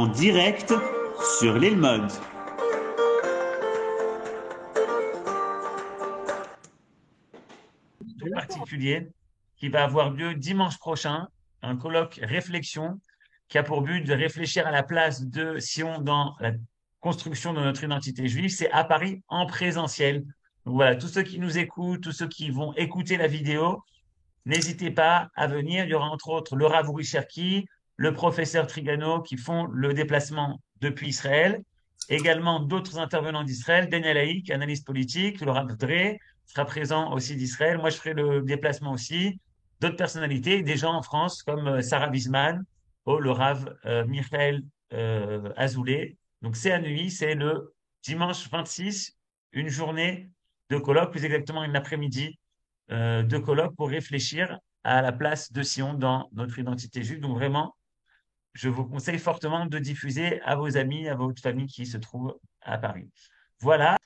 en direct sur l'île Mode. Tout particulier qui va avoir lieu dimanche prochain, un colloque réflexion qui a pour but de réfléchir à la place de Sion dans la construction de notre identité juive. C'est à Paris en présentiel. Donc voilà, tous ceux qui nous écoutent, tous ceux qui vont écouter la vidéo, n'hésitez pas à venir. Il y aura entre autres le Rav Uri Cherki, le professeur Trigano qui font le déplacement depuis Israël. Également d'autres intervenants d'Israël, Daniel Haïk, analyste politique, le Rav Dre sera présent aussi d'Israël. Moi, je ferai le déplacement aussi. D'autres personnalités, des gens en France comme Sarah Wiesman ou le Rav Michael Azoulay. Donc c'est à Neuilly, c'est le dimanche 26, une journée de colloque, plus exactement une après-midi de colloques pour réfléchir à la place de Sion dans notre identité juive. Donc vraiment, je vous conseille fortement de diffuser à vos amis, à votre famille qui se trouve à Paris. Voilà.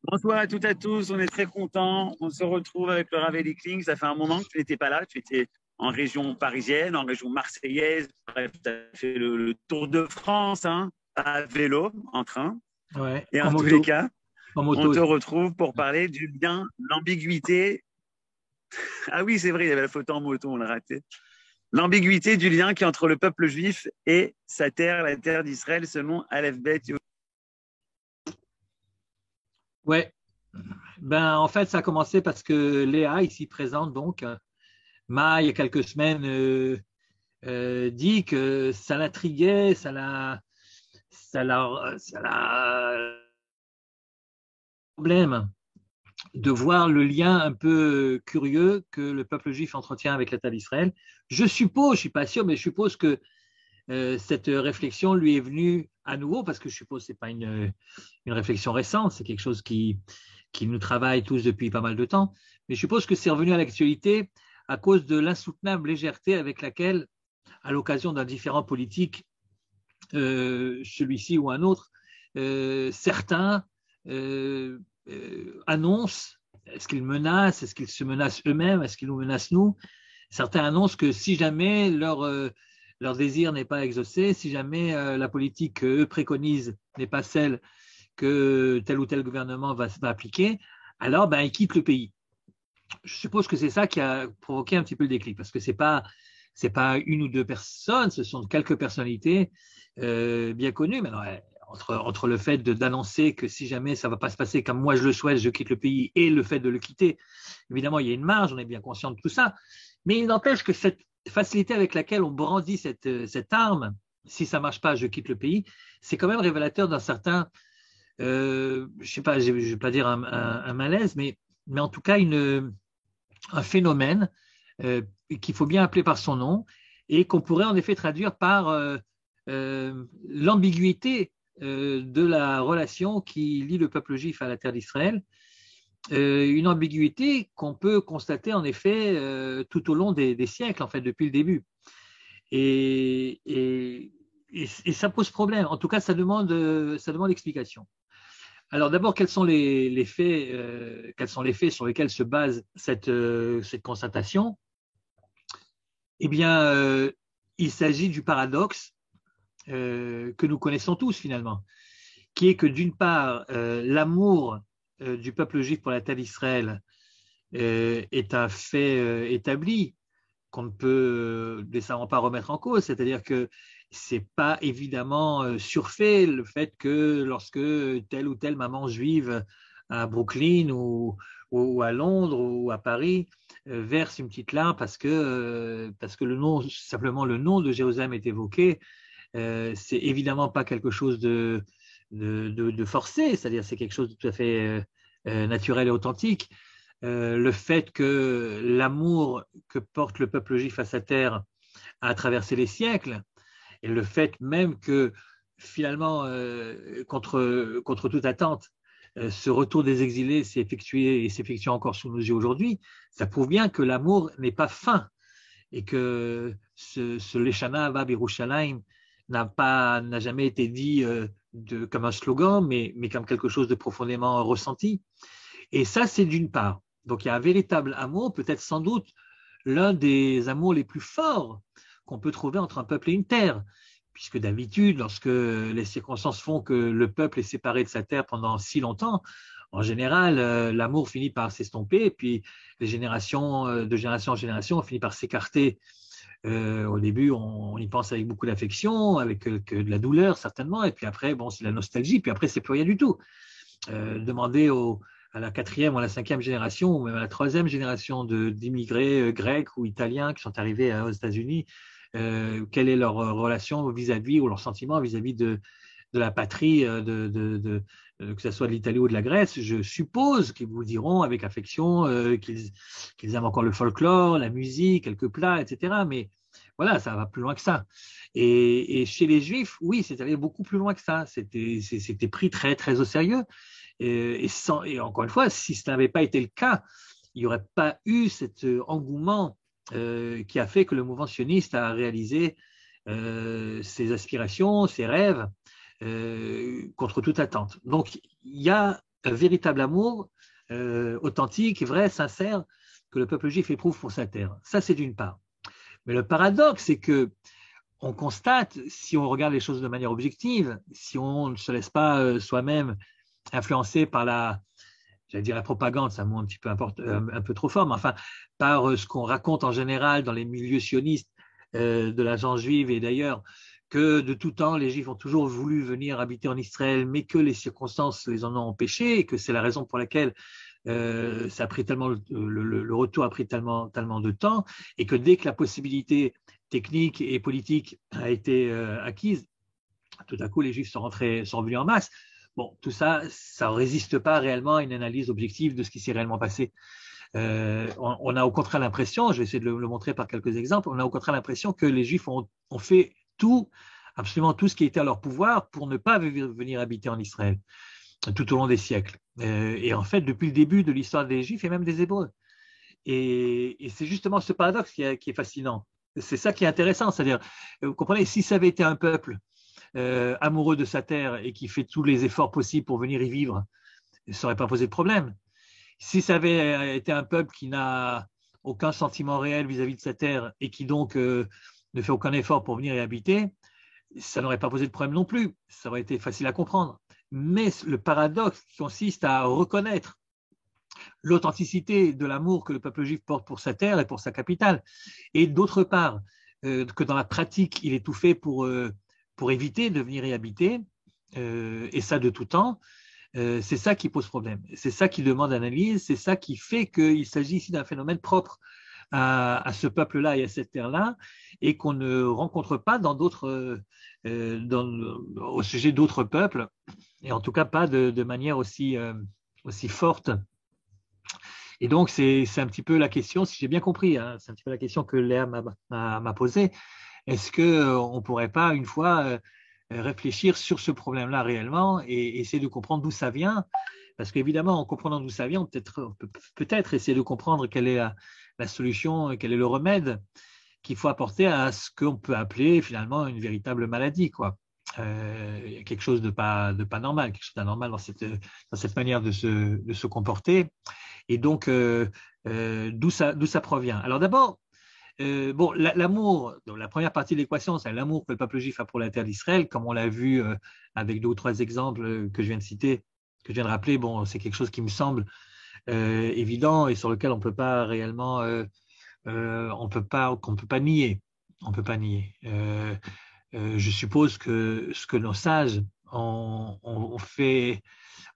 Bonsoir à toutes et à tous, on est très contents. On se retrouve avec le Rav Eli Kling. Ça fait un moment que tu n'étais pas là, tu étais en région parisienne, en région marseillaise. Bref, tu as fait le Tour de France, hein, à vélo, en train. Ouais, et en en tous moto. les cas, En moto on te aussi. retrouve pour parler du lien, l'ambiguïté. Ah oui, c'est vrai, il y avait la photo en moto, on l'a raté. L'ambiguïté du lien qui est entre le peuple juif et sa terre, la terre d'Israël, selon Aleph Bet. Ouais. Ben, en fait, ça a commencé parce que Léa, ici présente, donc, m'a, il y a quelques semaines, dit que ça l'intriguait, ça l'a problème de voir le lien un peu curieux que le peuple juif entretient avec l'État d'Israël. Je suppose, je suis pas sûr, mais je suppose que cette réflexion lui est venue à nouveau, parce que je suppose que ce n'est pas une réflexion récente, c'est quelque chose qui nous travaille tous depuis pas mal de temps, mais je suppose que c'est revenu à l'actualité à cause de l'insoutenable légèreté avec laquelle, à l'occasion d'un différend politique, celui-ci ou un autre, certains annoncent, est-ce qu'ils menacent, est-ce qu'ils se menacent eux-mêmes, est-ce qu'ils nous menacent nous? Certains annoncent que si jamais leur désir n'est pas exaucé, si jamais la politique qu'eux préconisent n'est pas celle que tel ou tel gouvernement va appliquer, alors ben, ils quittent le pays. Je suppose que c'est ça qui a provoqué un petit peu le déclic, parce que c'est pas une ou deux personnes, ce sont quelques personnalités bien connues. Mais non, entre le fait d'annoncer que si jamais ça ne va pas se passer comme moi je le souhaite, je quitte le pays, et le fait de le quitter, évidemment, il y a une marge, on est bien conscient de tout ça. Mais il n'empêche que cette facilité avec laquelle on brandit cette arme, si ça ne marche pas, je quitte le pays, c'est quand même révélateur d'un certain, je ne sais pas, je ne vais pas dire un malaise, mais en tout cas un phénomène qu'il faut bien appeler par son nom et qu'on pourrait en effet traduire par l'ambiguïté de la relation qui lie le peuple juif à la terre d'Israël, une ambiguïté qu'on peut constater en effet tout au long des siècles, en fait, depuis le début. Et ça pose problème. En tout cas, ça demande explication. Alors d'abord, quels sont les faits, quels sont les faits sur lesquels se base cette constatation? Eh bien, il s'agit du paradoxe que nous connaissons tous finalement, qui est que d'une part, l'amour du peuple juif pour la terre d'Israël est un fait établi qu'on ne peut décemment pas remettre en cause, c'est-à-dire que c'est pas évidemment surfait le fait que lorsque telle ou telle maman juive à Brooklyn ou à Londres ou à Paris verse une petite larme parce que simplement le nom de Jérusalem est évoqué, c'est évidemment pas quelque chose de forcé, c'est-à-dire c'est quelque chose de tout à fait naturel et authentique. Le fait que l'amour que porte le peuple juif à sa terre a traversé les siècles, et le fait même que finalement, contre toute attente, ce retour des exilés s'est effectué et s'effectue encore sous nos yeux aujourd'hui, ça prouve bien que l'amour n'est pas fin et que ce Leshana Hava B'Yerushalayim n'a jamais été dit comme un slogan, mais comme quelque chose de profondément ressenti. Et ça, c'est d'une part. Donc, il y a un véritable amour, peut-être sans doute l'un des amours les plus forts qu'on peut trouver entre un peuple et une terre, puisque d'habitude, lorsque les circonstances font que le peuple est séparé de sa terre pendant si longtemps, en général, l'amour finit par s'estomper, et puis les générations, de génération en génération, on finit par s'écarter. Au début, on y pense avec beaucoup d'affection, avec que de la douleur certainement, et puis après, bon, c'est la nostalgie, puis après, c'est plus rien du tout. Demandez à la 4e ou à la 5e génération, ou même à la 3e génération d'immigrés grecs ou italiens qui sont arrivés aux États-Unis, quelle est leur relation vis-à-vis ou leur sentiment vis-à-vis de la patrie, que ce soit de l'Italie ou de la Grèce. Je suppose qu'ils vous diront avec affection qu'ils aiment encore le folklore, la musique, quelques plats, etc. Mais voilà, ça va plus loin que ça. Et chez les Juifs, oui, c'est allé beaucoup plus loin que ça. C'était pris très, très au sérieux. Et encore une fois, si ce n'avait pas été le cas, il n'y aurait pas eu cet engouement qui a fait que le mouvement sioniste a réalisé ses aspirations, ses rêves, contre toute attente. Donc, il y a un véritable amour authentique, vrai, sincère, que le peuple juif éprouve pour sa terre. Ça, c'est d'une part. Mais le paradoxe, c'est que on constate, si on regarde les choses de manière objective, si on ne se laisse pas soi-même influencer par j'allais dire la propagande, c'est un mot un petit peu un peu trop fort, mais enfin, par ce qu'on raconte en général dans les milieux sionistes de la gente juive et d'ailleurs, que de tout temps, les Juifs ont toujours voulu venir habiter en Israël, mais que les circonstances les en ont empêchés, et que c'est la raison pour laquelle ça a pris tellement le retour a pris tellement de temps, et que dès que la possibilité technique et politique a été acquise, tout à coup, les Juifs sont venus en masse. Bon, tout ça, ça ne résiste pas réellement à une analyse objective de ce qui s'est réellement passé. On a au contraire l'impression, je vais essayer de le montrer par quelques exemples, on a au contraire l'impression que les Juifs ont fait absolument tout ce qui était à leur pouvoir pour ne pas venir habiter en Israël tout au long des siècles. Et en fait, depuis le début de l'histoire des Juifs et même des Hébreux. Et c'est justement ce paradoxe qui est fascinant. C'est ça qui est intéressant, c'est-à-dire, vous comprenez, si ça avait été un peuple amoureux de sa terre et qui fait tous les efforts possibles pour venir y vivre, ça n'aurait pas posé de problème. Si ça avait été un peuple qui n'a aucun sentiment réel vis-à-vis de sa terre et qui donc ne fait aucun effort pour venir y habiter, ça n'aurait pas posé de problème non plus. Ça aurait été facile à comprendre. Mais le paradoxe qui consiste à reconnaître l'authenticité de l'amour que le peuple juif porte pour sa terre et pour sa capitale, et d'autre part, que dans la pratique, il est tout fait pour éviter de venir y habiter, et ça de tout temps, c'est ça qui pose problème. C'est ça qui demande analyse, c'est ça qui fait qu'il s'agit ici d'un phénomène propre à ce peuple-là et à cette terre-là, et qu'on ne rencontre pas dans au sujet d'autres peuples, et en tout cas pas de manière aussi forte. Et donc, c'est un petit peu la question, si j'ai bien compris, hein, c'est un petit peu la question que Léa m'a posée. Est-ce qu'on ne pourrait pas, une fois, réfléchir sur ce problème-là réellement et essayer de comprendre d'où ça vient? Parce qu'évidemment, en comprenant d'où ça vient, on peut-être essayer de comprendre quelle est la solution, quel est le remède qu'il faut apporter à ce qu'on peut appeler finalement une véritable maladie, quoi. Il y a quelque chose de pas normal, quelque chose d'anormal dans cette manière de se comporter. Et donc, d'où ça provient? Alors d'abord, bon, l'amour, la première partie de l'équation, c'est l'amour que le peuple juif a pour la terre d'Israël, comme on l'a vu avec 2 ou 3 exemples que je viens de citer, que je viens de rappeler. Bon, c'est quelque chose qui me semble évident et sur lequel on peut pas réellement, qu'on ne peut pas nier. On peut pas nier. Je suppose que ce que nos sages ont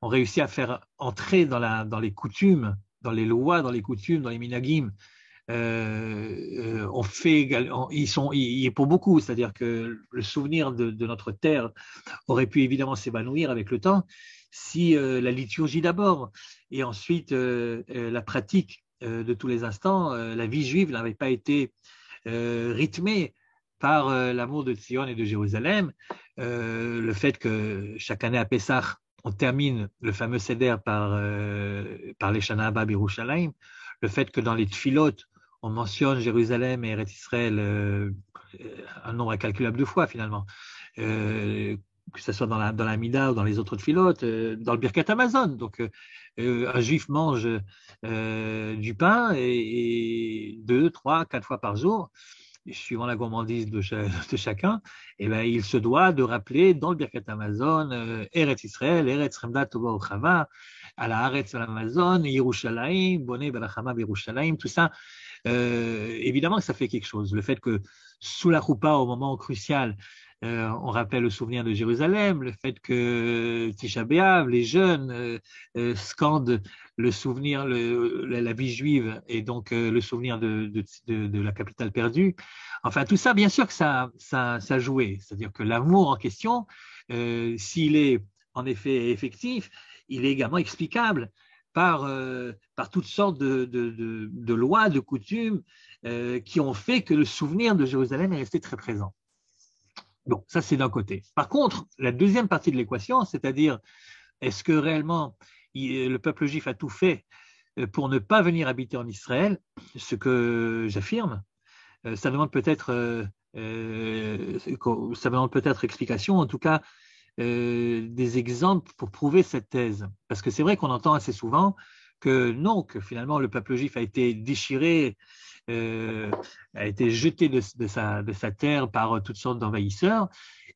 réussi à faire entrer dans les coutumes, dans les lois, dans les coutumes, dans les minagim, on fait également, il est pour beaucoup, c'est-à-dire que le souvenir de notre terre aurait pu évidemment s'évanouir avec le temps si la liturgie d'abord et ensuite la pratique de tous les instants, la vie juive n'avait pas été rythmée par l'amour de Tzion et de Jérusalem, le fait que chaque année à Pessah, on termine le fameux Seder par les Shana Abba Birushalayim, le fait que dans les Tfilot, on mentionne Jérusalem et Eretz Israël un nombre incalculable de fois finalement, que ce soit dans la Mida ou dans les autres Tfilot, dans le Birkat Hamazon. Donc un juif mange du pain et 2, 3, 4 fois par jour. suivant la gourmandise de chacun, eh ben, il se doit de rappeler dans le Birkat Hamazon, Eretz Israël, Eretz Remda Tova Ochava, Ala Haaretz Amazon, Yerushalayim, Boneh Belachama Yerushalayim, tout ça, évidemment que ça fait quelque chose. Le fait que sous la choupa, au moment crucial, on rappelle le souvenir de Jérusalem, le fait que Tisha B'Av, les jeunes scandent le souvenir, la vie juive et donc le souvenir de la capitale perdue. Enfin, tout ça, bien sûr que ça jouait. C'est-à-dire que l'amour en question, s'il est en effet effectif, il est également explicable par toutes sortes de lois, de coutumes qui ont fait que le souvenir de Jérusalem est resté très présent. Bon, ça c'est d'un côté. Par contre, la deuxième partie de l'équation, c'est-à-dire est-ce que réellement le peuple juif a tout fait pour ne pas venir habiter en Israël, ce que j'affirme, ça demande peut-être explication, en tout cas des exemples pour prouver cette thèse. Parce que c'est vrai qu'on entend assez souvent que non, que finalement le peuple juif a été déchiré, a été jeté de sa terre par toutes sortes d'envahisseurs.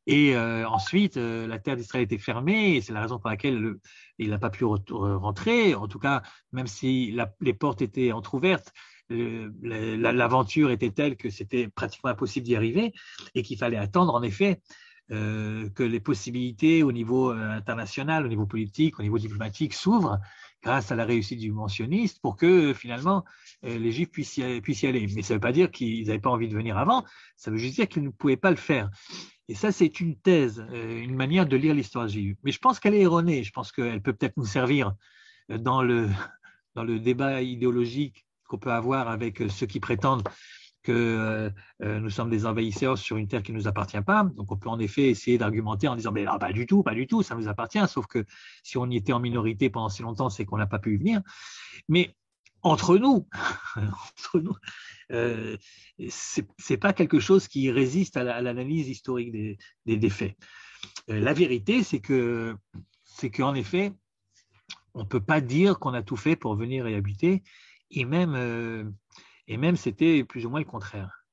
Et ensuite, la terre d'Israël était fermée, et c'est la raison pour laquelle il n'a pas pu rentrer. En tout cas, même si les portes étaient entrouvertes, l'aventure était telle que c'était pratiquement impossible d'y arriver, et qu'il fallait attendre, en effet, que les possibilités au niveau international, au niveau politique, au niveau diplomatique s'ouvrent grâce à la réussite du mentionniste pour que finalement les Juifs puissent y aller. Mais ça ne veut pas dire qu'ils n'avaient pas envie de venir avant, ça veut juste dire qu'ils ne pouvaient pas le faire. Et ça, c'est une thèse, une manière de lire l'histoire juive. Mais je pense qu'elle est erronée, je pense qu'elle peut peut-être nous servir dans le débat idéologique qu'on peut avoir avec ceux qui prétendent que nous sommes des envahisseurs sur une terre qui ne nous appartient pas. Donc on peut en effet essayer d'argumenter en disant mais pas du tout, ça nous appartient, sauf que si on y était en minorité pendant si longtemps, c'est qu'on n'a pas pu y venir. Mais entre nous, c'est pas quelque chose qui résiste à l'analyse historique des faits. La vérité, c'est qu'en effet, on ne peut pas dire qu'on a tout fait pour venir y habiter, et même c'était plus ou moins le contraire.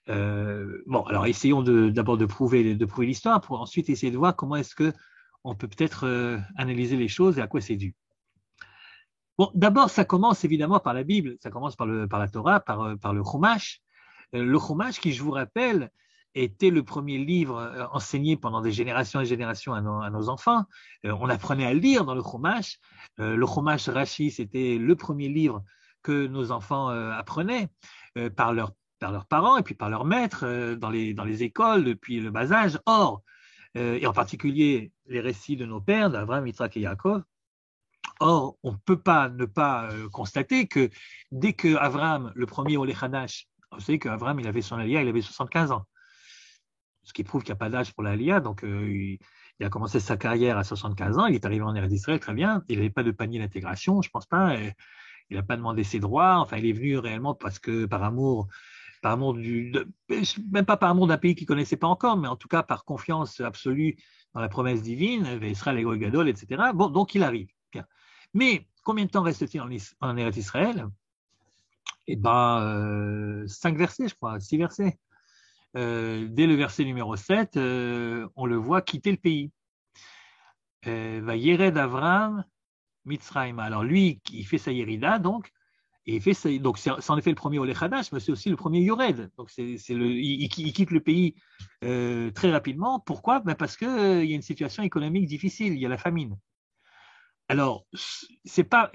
Bon, alors essayons d'abord de prouver l'histoire pour ensuite essayer de voir comment est-ce qu'on peut peut-être analyser les choses et à quoi c'est dû. Bon, d'abord, ça commence évidemment par la Bible, ça commence par la Torah, par le Chumash. Le Chumash, qui, je vous rappelle, était le premier livre enseigné pendant des générations et générations à nos enfants. On apprenait à lire dans le Chumash. Le Chumash Rashi, c'était le premier livre que nos enfants apprenaient par leurs parents et puis par leurs maîtres dans les écoles depuis le bas âge. Or, et en particulier les récits de nos pères, d'Abraham, Yitzhak et Yaakov. Or, on ne peut pas ne pas constater que dès que Abraham, le premier Oleh Hadash, vous savez qu'Abraham, il avait son Aliyah, il avait 75 ans. Ce qui prouve qu'il n'y a pas d'âge pour l'Aliyah, donc il a commencé sa carrière à 75 ans, il est arrivé en Eretz Israël, très bien, il n'avait pas de panier d'intégration, je ne pense pas, il n'a pas demandé ses droits, enfin il est venu réellement parce que par amour même pas par amour d'un pays qu'il ne connaissait pas encore, mais en tout cas par confiance absolue dans la promesse divine, Israël et Gadol, etc. Bon, donc il arrive. Bien. Mais combien de temps reste-t-il en Eretz Israël? Eh bien, 5 versets, je crois, 6 versets. Dès le verset numéro 7, on le voit quitter le pays. Va Yered Avram Mitzrayim. Alors lui, il fait sa Yerida, donc c'est en effet le premier Oleh Hadash, mais c'est aussi le premier Yored. Donc il quitte le pays très rapidement. Pourquoi? Ben parce qu'il y a une situation économique difficile, il y a la famine. Alors, c'est pas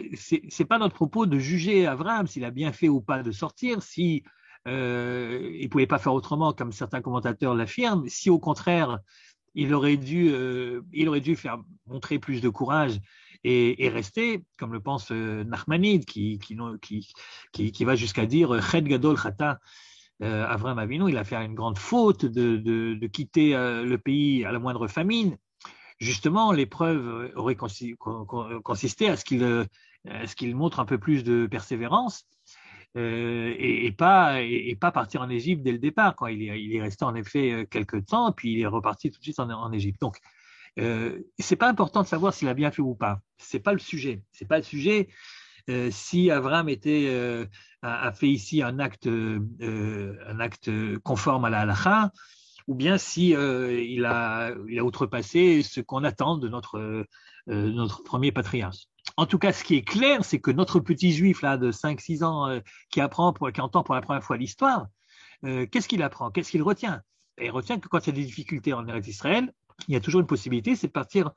notre propos de juger Abraham s'il a bien fait ou pas de sortir, si il ne pouvait pas faire autrement, comme certains commentateurs l'affirment, si au contraire il aurait dû faire montrer plus de courage et rester, comme le pense Nachmanide, qui va jusqu'à dire Chet Gadol Chata Avraham Avinu, il a fait une grande faute de quitter le pays à la moindre famine. Justement, l'épreuve aurait consisté à ce qu'il montre un peu plus de persévérance et pas partir en Égypte dès le départ. Quoi. Il est resté en effet quelques temps, puis il est reparti tout de suite en Égypte. Donc, c'est pas important de savoir s'il a bien fait ou pas. C'est pas le sujet. C'est pas le sujet. si Abraham a fait ici un acte conforme à la halakha, ou bien si il a outrepassé ce qu'on attend de notre premier patriarche. En tout cas, ce qui est clair, c'est que notre petit juif là de 5-6 ans qui entend pour la première fois l'histoire, qu'est-ce qu'il apprend? Qu'est-ce qu'il retient? Et il retient que quand il y a des difficultés en Eretz Israël, il y a toujours une possibilité, c'est de partir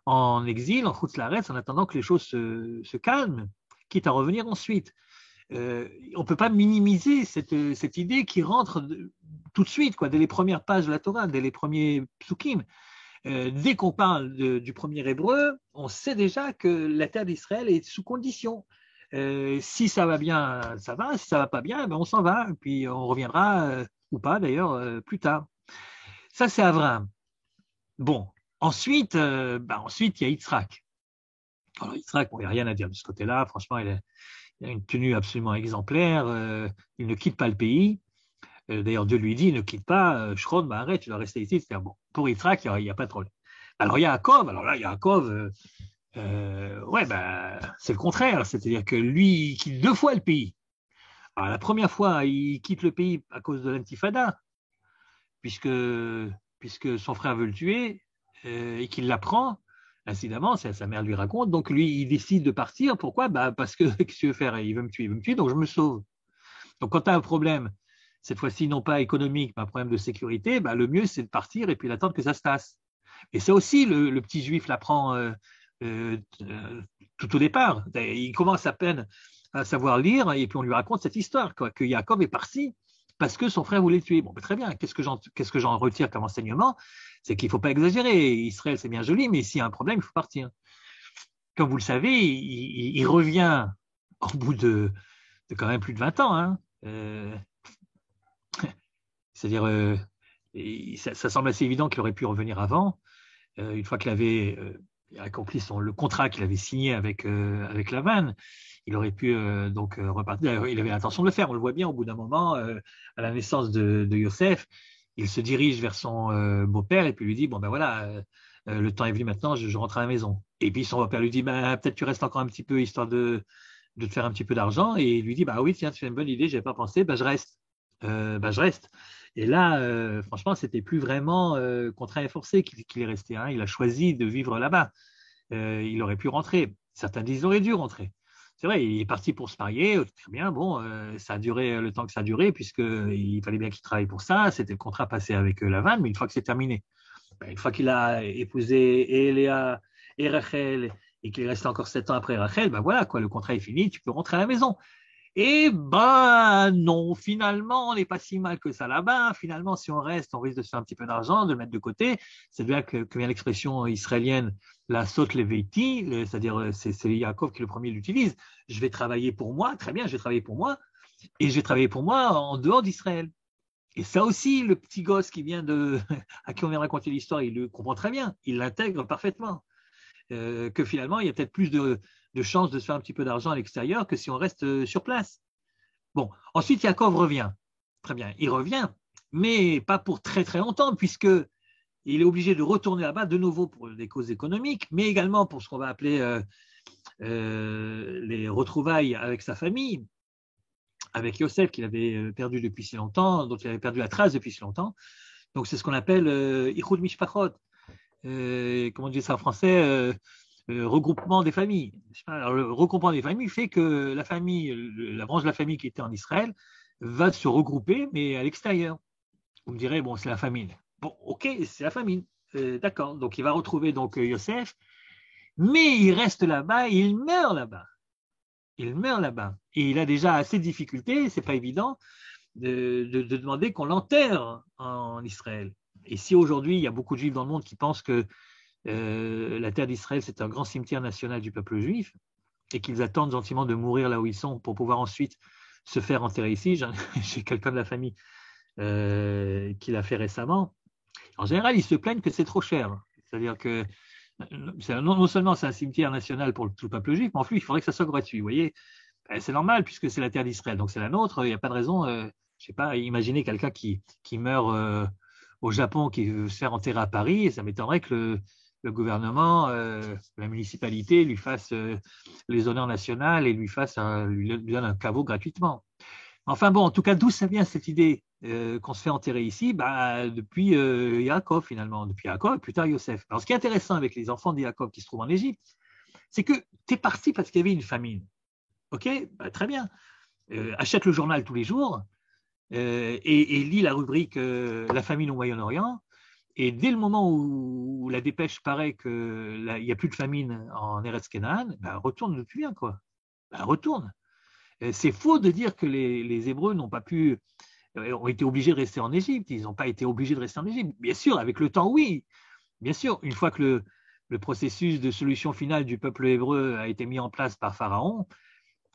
en exil, en Chutz La'aretz, en attendant que les choses se calment, quitte à revenir ensuite. On ne peut pas minimiser cette idée qui rentre tout de suite, dès les premières pages de la Torah, dès les premiers psukim. Dès qu'on parle du premier hébreu, on sait déjà que la terre d'Israël est sous condition. Si ça va bien, ça va. Si ça va pas bien, on s'en va. Et puis on reviendra, ou pas d'ailleurs, plus tard. Ça, c'est Abraham. Bon, ensuite, il y a Yitzhak. Alors Yitzhak, il n'y a rien à dire de ce côté-là. Franchement, il a une tenue absolument exemplaire. Il ne quitte pas le pays. D'ailleurs, Dieu lui dit, ne quitte pas, Shron, arrête, tu dois rester ici. C'est-à-dire, bon, pour Yitzhak, il n'y a pas de problème. Alors, Yaakov, c'est le contraire. C'est-à-dire que lui, il quitte 2 fois le pays. Alors, la première fois, il quitte le pays à cause de l'intifada, puisque son frère veut le tuer et qu'il l'apprend. Incidemment, sa mère lui raconte. Donc, lui, il décide de partir. Pourquoi? Parce que, qu'est-ce qu'il veut faire? Il veut me tuer, donc je me sauve. Donc, quand tu as un problème, cette fois-ci, non pas économique, mais un problème de sécurité, le mieux, c'est de partir et puis d'attendre que ça se tasse. Et ça aussi, le petit juif l'apprend tout au départ. Il commence à peine à savoir lire et puis on lui raconte cette histoire, que Yaakov est parti parce que son frère voulait le tuer. Bon, très bien, qu'est-ce que j'en retire comme enseignement? C'est qu'il ne faut pas exagérer. Israël, c'est bien joli, mais s'il y a un problème, il faut partir. Comme vous le savez, il revient au bout de quand même plus de 20 ans. Hein. C'est-à-dire, ça semble assez évident qu'il aurait pu revenir avant, une fois qu'il avait accompli le contrat qu'il avait signé avec Lavan. Il aurait pu repartir. Il avait l'intention de le faire. On le voit bien au bout d'un moment, à la naissance de Yosef, il se dirige vers son beau-père et puis lui dit le temps est venu maintenant, je rentre à la maison. Et puis son beau-père lui dit peut-être tu restes encore un petit peu histoire de te faire un petit peu d'argent. Et il lui dit oui, tiens, tu fais une bonne idée, j'avais pas pensé, je reste. Je reste. Et là, franchement, c'était plus vraiment contraint et forcé qu'il est resté. Hein. Il a choisi de vivre là-bas. Il aurait pu rentrer. Certains disent qu'il aurait dû rentrer. C'est vrai, il est parti pour se marier. Très bien, ça a duré le temps que ça a duré, puisqu'il fallait bien qu'il travaille pour ça. C'était le contrat passé avec Lavan, mais une fois que c'est terminé, une fois qu'il a épousé et Léa et Rachel, et qu'il est resté encore 7 ans après Rachel, le contrat est fini, tu peux rentrer à la maison. Et non, finalement, on n'est pas si mal que ça là-bas. Finalement, si on reste, on risque de se faire un petit peu d'argent, de le mettre de côté. C'est bien que vient l'expression israélienne, la sot leveiti, c'est-à-dire c'est Yaakov qui le premier l'utilise. Je vais travailler pour moi, très bien, je vais travailler pour moi, et je vais travailler pour moi en dehors d'Israël. Et ça aussi, le petit gosse à qui on vient raconter l'histoire, il le comprend très bien, il l'intègre parfaitement. Que finalement, il y a peut-être plus de chances de se faire un petit peu d'argent à l'extérieur que si on reste sur place. Bon, ensuite, Yaakov revient. Très bien, il revient, mais pas pour très très longtemps, puisqu'il est obligé de retourner là-bas de nouveau pour des causes économiques, mais également pour ce qu'on va appeler les retrouvailles avec sa famille, avec Yosef qu'il avait perdu depuis si longtemps, dont il avait perdu la trace depuis si longtemps. Donc c'est ce qu'on appelle Ichud Mishpachot. Comment on dit ça en français, regroupement des familles. Alors, le regroupement des familles fait que la branche de la famille qui était en Israël va se regrouper, mais à l'extérieur. Vous me direz, c'est la famille. Bon, ok, c'est la famille. D'accord. Donc, il va retrouver Yosef, mais il reste là-bas, il meurt là-bas. Il meurt là-bas. Et il a déjà assez de difficultés, c'est pas évident, de demander qu'on l'enterre en Israël. Et si aujourd'hui, il y a beaucoup de juifs dans le monde qui pensent que la terre d'Israël, c'est un grand cimetière national du peuple juif et qu'ils attendent gentiment de mourir là où ils sont pour pouvoir ensuite se faire enterrer ici, j'ai quelqu'un de la famille qui l'a fait récemment. En général, ils se plaignent que c'est trop cher. C'est-à-dire que non seulement c'est un cimetière national pour tout le peuple juif, mais en plus, il faudrait que ça soit gratuit. Vous voyez, c'est normal puisque c'est la terre d'Israël, donc c'est la nôtre. Il n'y a pas de raison. Je ne sais pas, imaginez quelqu'un qui meurt au Japon, qui veut se faire enterrer à Paris, et ça m'étonnerait que le gouvernement, la municipalité lui fasse les honneurs nationales et lui donne un caveau gratuitement. Enfin bon, en tout cas, d'où ça vient cette idée qu'on se fait enterrer ici? Depuis Yaakov finalement, depuis Yaakov et plus tard Yosef. Alors ce qui est intéressant avec les enfants de Yaakov qui se trouvent en Égypte, c'est que tu es parti parce qu'il y avait une famine. Ok, très bien. Achète le journal tous les jours et lis la rubrique La famine au Moyen-Orient. Et dès le moment où la dépêche paraît qu'il n'y a plus de famine en Eretz Canaan, retourne d'où tu viens, quoi. Retourne. C'est faux de dire que les Hébreux n'ont pas pu, ont été obligés de rester en Égypte. Ils n'ont pas été obligés de rester en Égypte. Bien sûr, avec le temps, oui. Bien sûr, une fois que le processus de solution finale du peuple hébreu a été mis en place par Pharaon,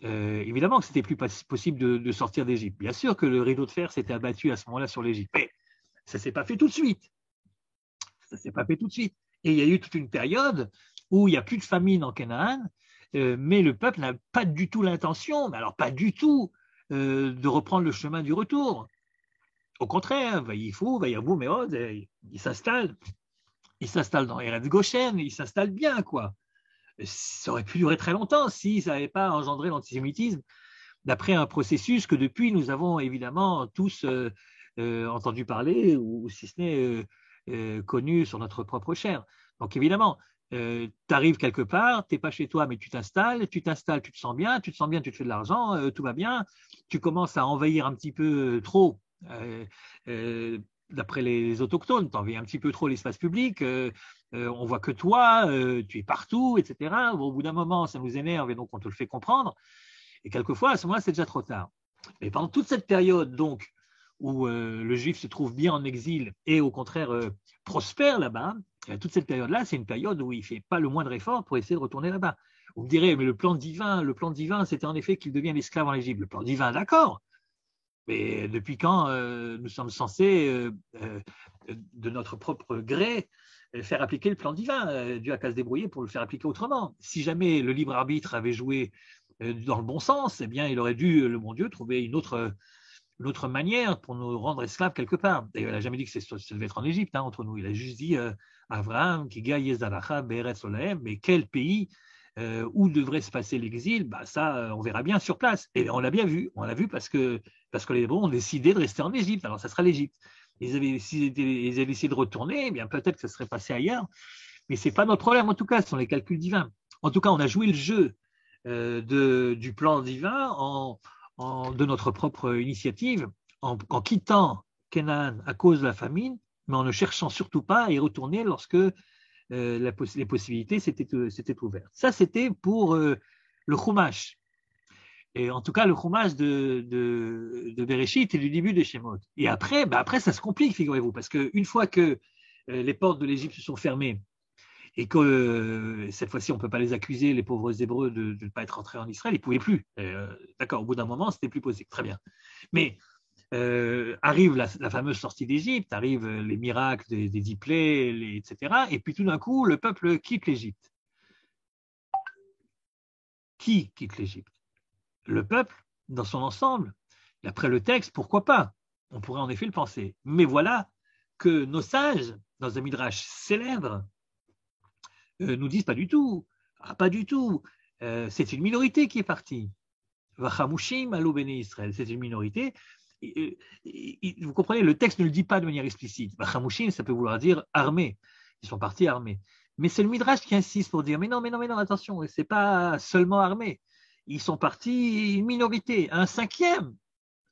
évidemment que c'était plus possible de sortir d'Égypte. Bien sûr que le rideau de fer s'était abattu à ce moment-là sur l'Égypte, mais ça ne s'est pas fait tout de suite. Ça ne s'est pas fait tout de suite. Et il y a eu toute une période où il n'y a plus de famine en Canaan, mais le peuple n'a pas du tout l'intention, mais alors pas du tout, de reprendre le chemin du retour. Au contraire, Vaïfou, Vaïabou, Méod, il s'installe dans Eretz Goshen, il s'installe bien, quoi. Ça aurait pu durer très longtemps si ça n'avait pas engendré l'antisémitisme, d'après un processus que depuis nous avons évidemment tous entendu parler, ou si ce n'est connu sur notre propre chair. Donc évidemment, tu arrives quelque part, tu n'es pas chez toi, mais tu t'installes, tu te sens bien, tu te fais de l'argent, tout va bien, tu commences à envahir un petit peu trop, d'après les autochtones, tu envahis un petit peu trop l'espace public, on voit que toi, tu es partout, etc. Au bout d'un moment, ça nous énerve et donc on te le fait comprendre. Et quelquefois, à ce moment-là, c'est déjà trop tard. Et pendant toute cette période, donc, où le juif se trouve bien en exil et au contraire prospère là-bas, toute cette période-là, c'est une période où il ne fait pas le moindre effort pour essayer de retourner là-bas. Vous me direz, mais le plan divin, c'était en effet qu'il devienne esclave en Égypte. Le plan divin, d'accord. Mais depuis quand nous sommes censés, de notre propre gré, faire appliquer le plan divin? Dieu a qu'à se débrouiller pour le faire appliquer autrement. Si jamais le libre arbitre avait joué dans le bon sens, eh bien, il aurait dû, le bon Dieu, trouver une autre manière pour nous rendre esclaves quelque part. D'ailleurs, il n'a jamais dit que ça devait être en Égypte, entre nous. Il a juste dit Avraham, Kiga Yezalacha, Be'eretz Olahem, mais quel pays où devrait se passer l'exil? Ça, on verra bien sur place. Et on l'a bien vu. On l'a vu parce que les Hébreux ont décidé de rester en Égypte. Alors, ça sera l'Égypte. Ils avaient décidé de retourner, eh bien peut-être que ça serait passé ailleurs. Mais ce n'est pas notre problème, en tout cas, ce sont les calculs divins. En tout cas, on a joué le jeu du plan divin de notre propre initiative, en quittant Canaan à cause de la famine, mais en ne cherchant surtout pas à y retourner lorsque les possibilités s'étaient ouvertes. Ça, c'était pour le Chumash. Et en tout cas, le Chumash de Bereshit et du début des Shemot. Et après, ça se complique, figurez-vous, parce qu'une fois que les portes de l'Égypte se sont fermées et que cette fois-ci, on ne peut pas les accuser, les pauvres Hébreux, de ne pas être entrés en Israël, ils ne pouvaient plus. D'accord, au bout d'un moment, c'était plus possible. Très bien. Mais arrive la fameuse sortie d'Égypte, arrivent les miracles des 10 plaies, etc. Et puis tout d'un coup, le peuple quitte l'Égypte. Qui quitte l'Égypte? Le peuple, dans son ensemble. D'après le texte, pourquoi pas? On pourrait en effet le penser. Mais voilà que nos sages, dans un midrash célèbre, nous disent pas du tout. Pas du tout. C'est une minorité qui est partie. Vachamushim alo bnei Israël. C'est une minorité. Vous comprenez, le texte ne le dit pas de manière explicite. Vachamushim, ça peut vouloir dire armés. Ils sont partis armés. Mais c'est le midrash qui insiste pour dire mais non, attention, c'est pas seulement armés. Ils sont partis une minorité, un cinquième.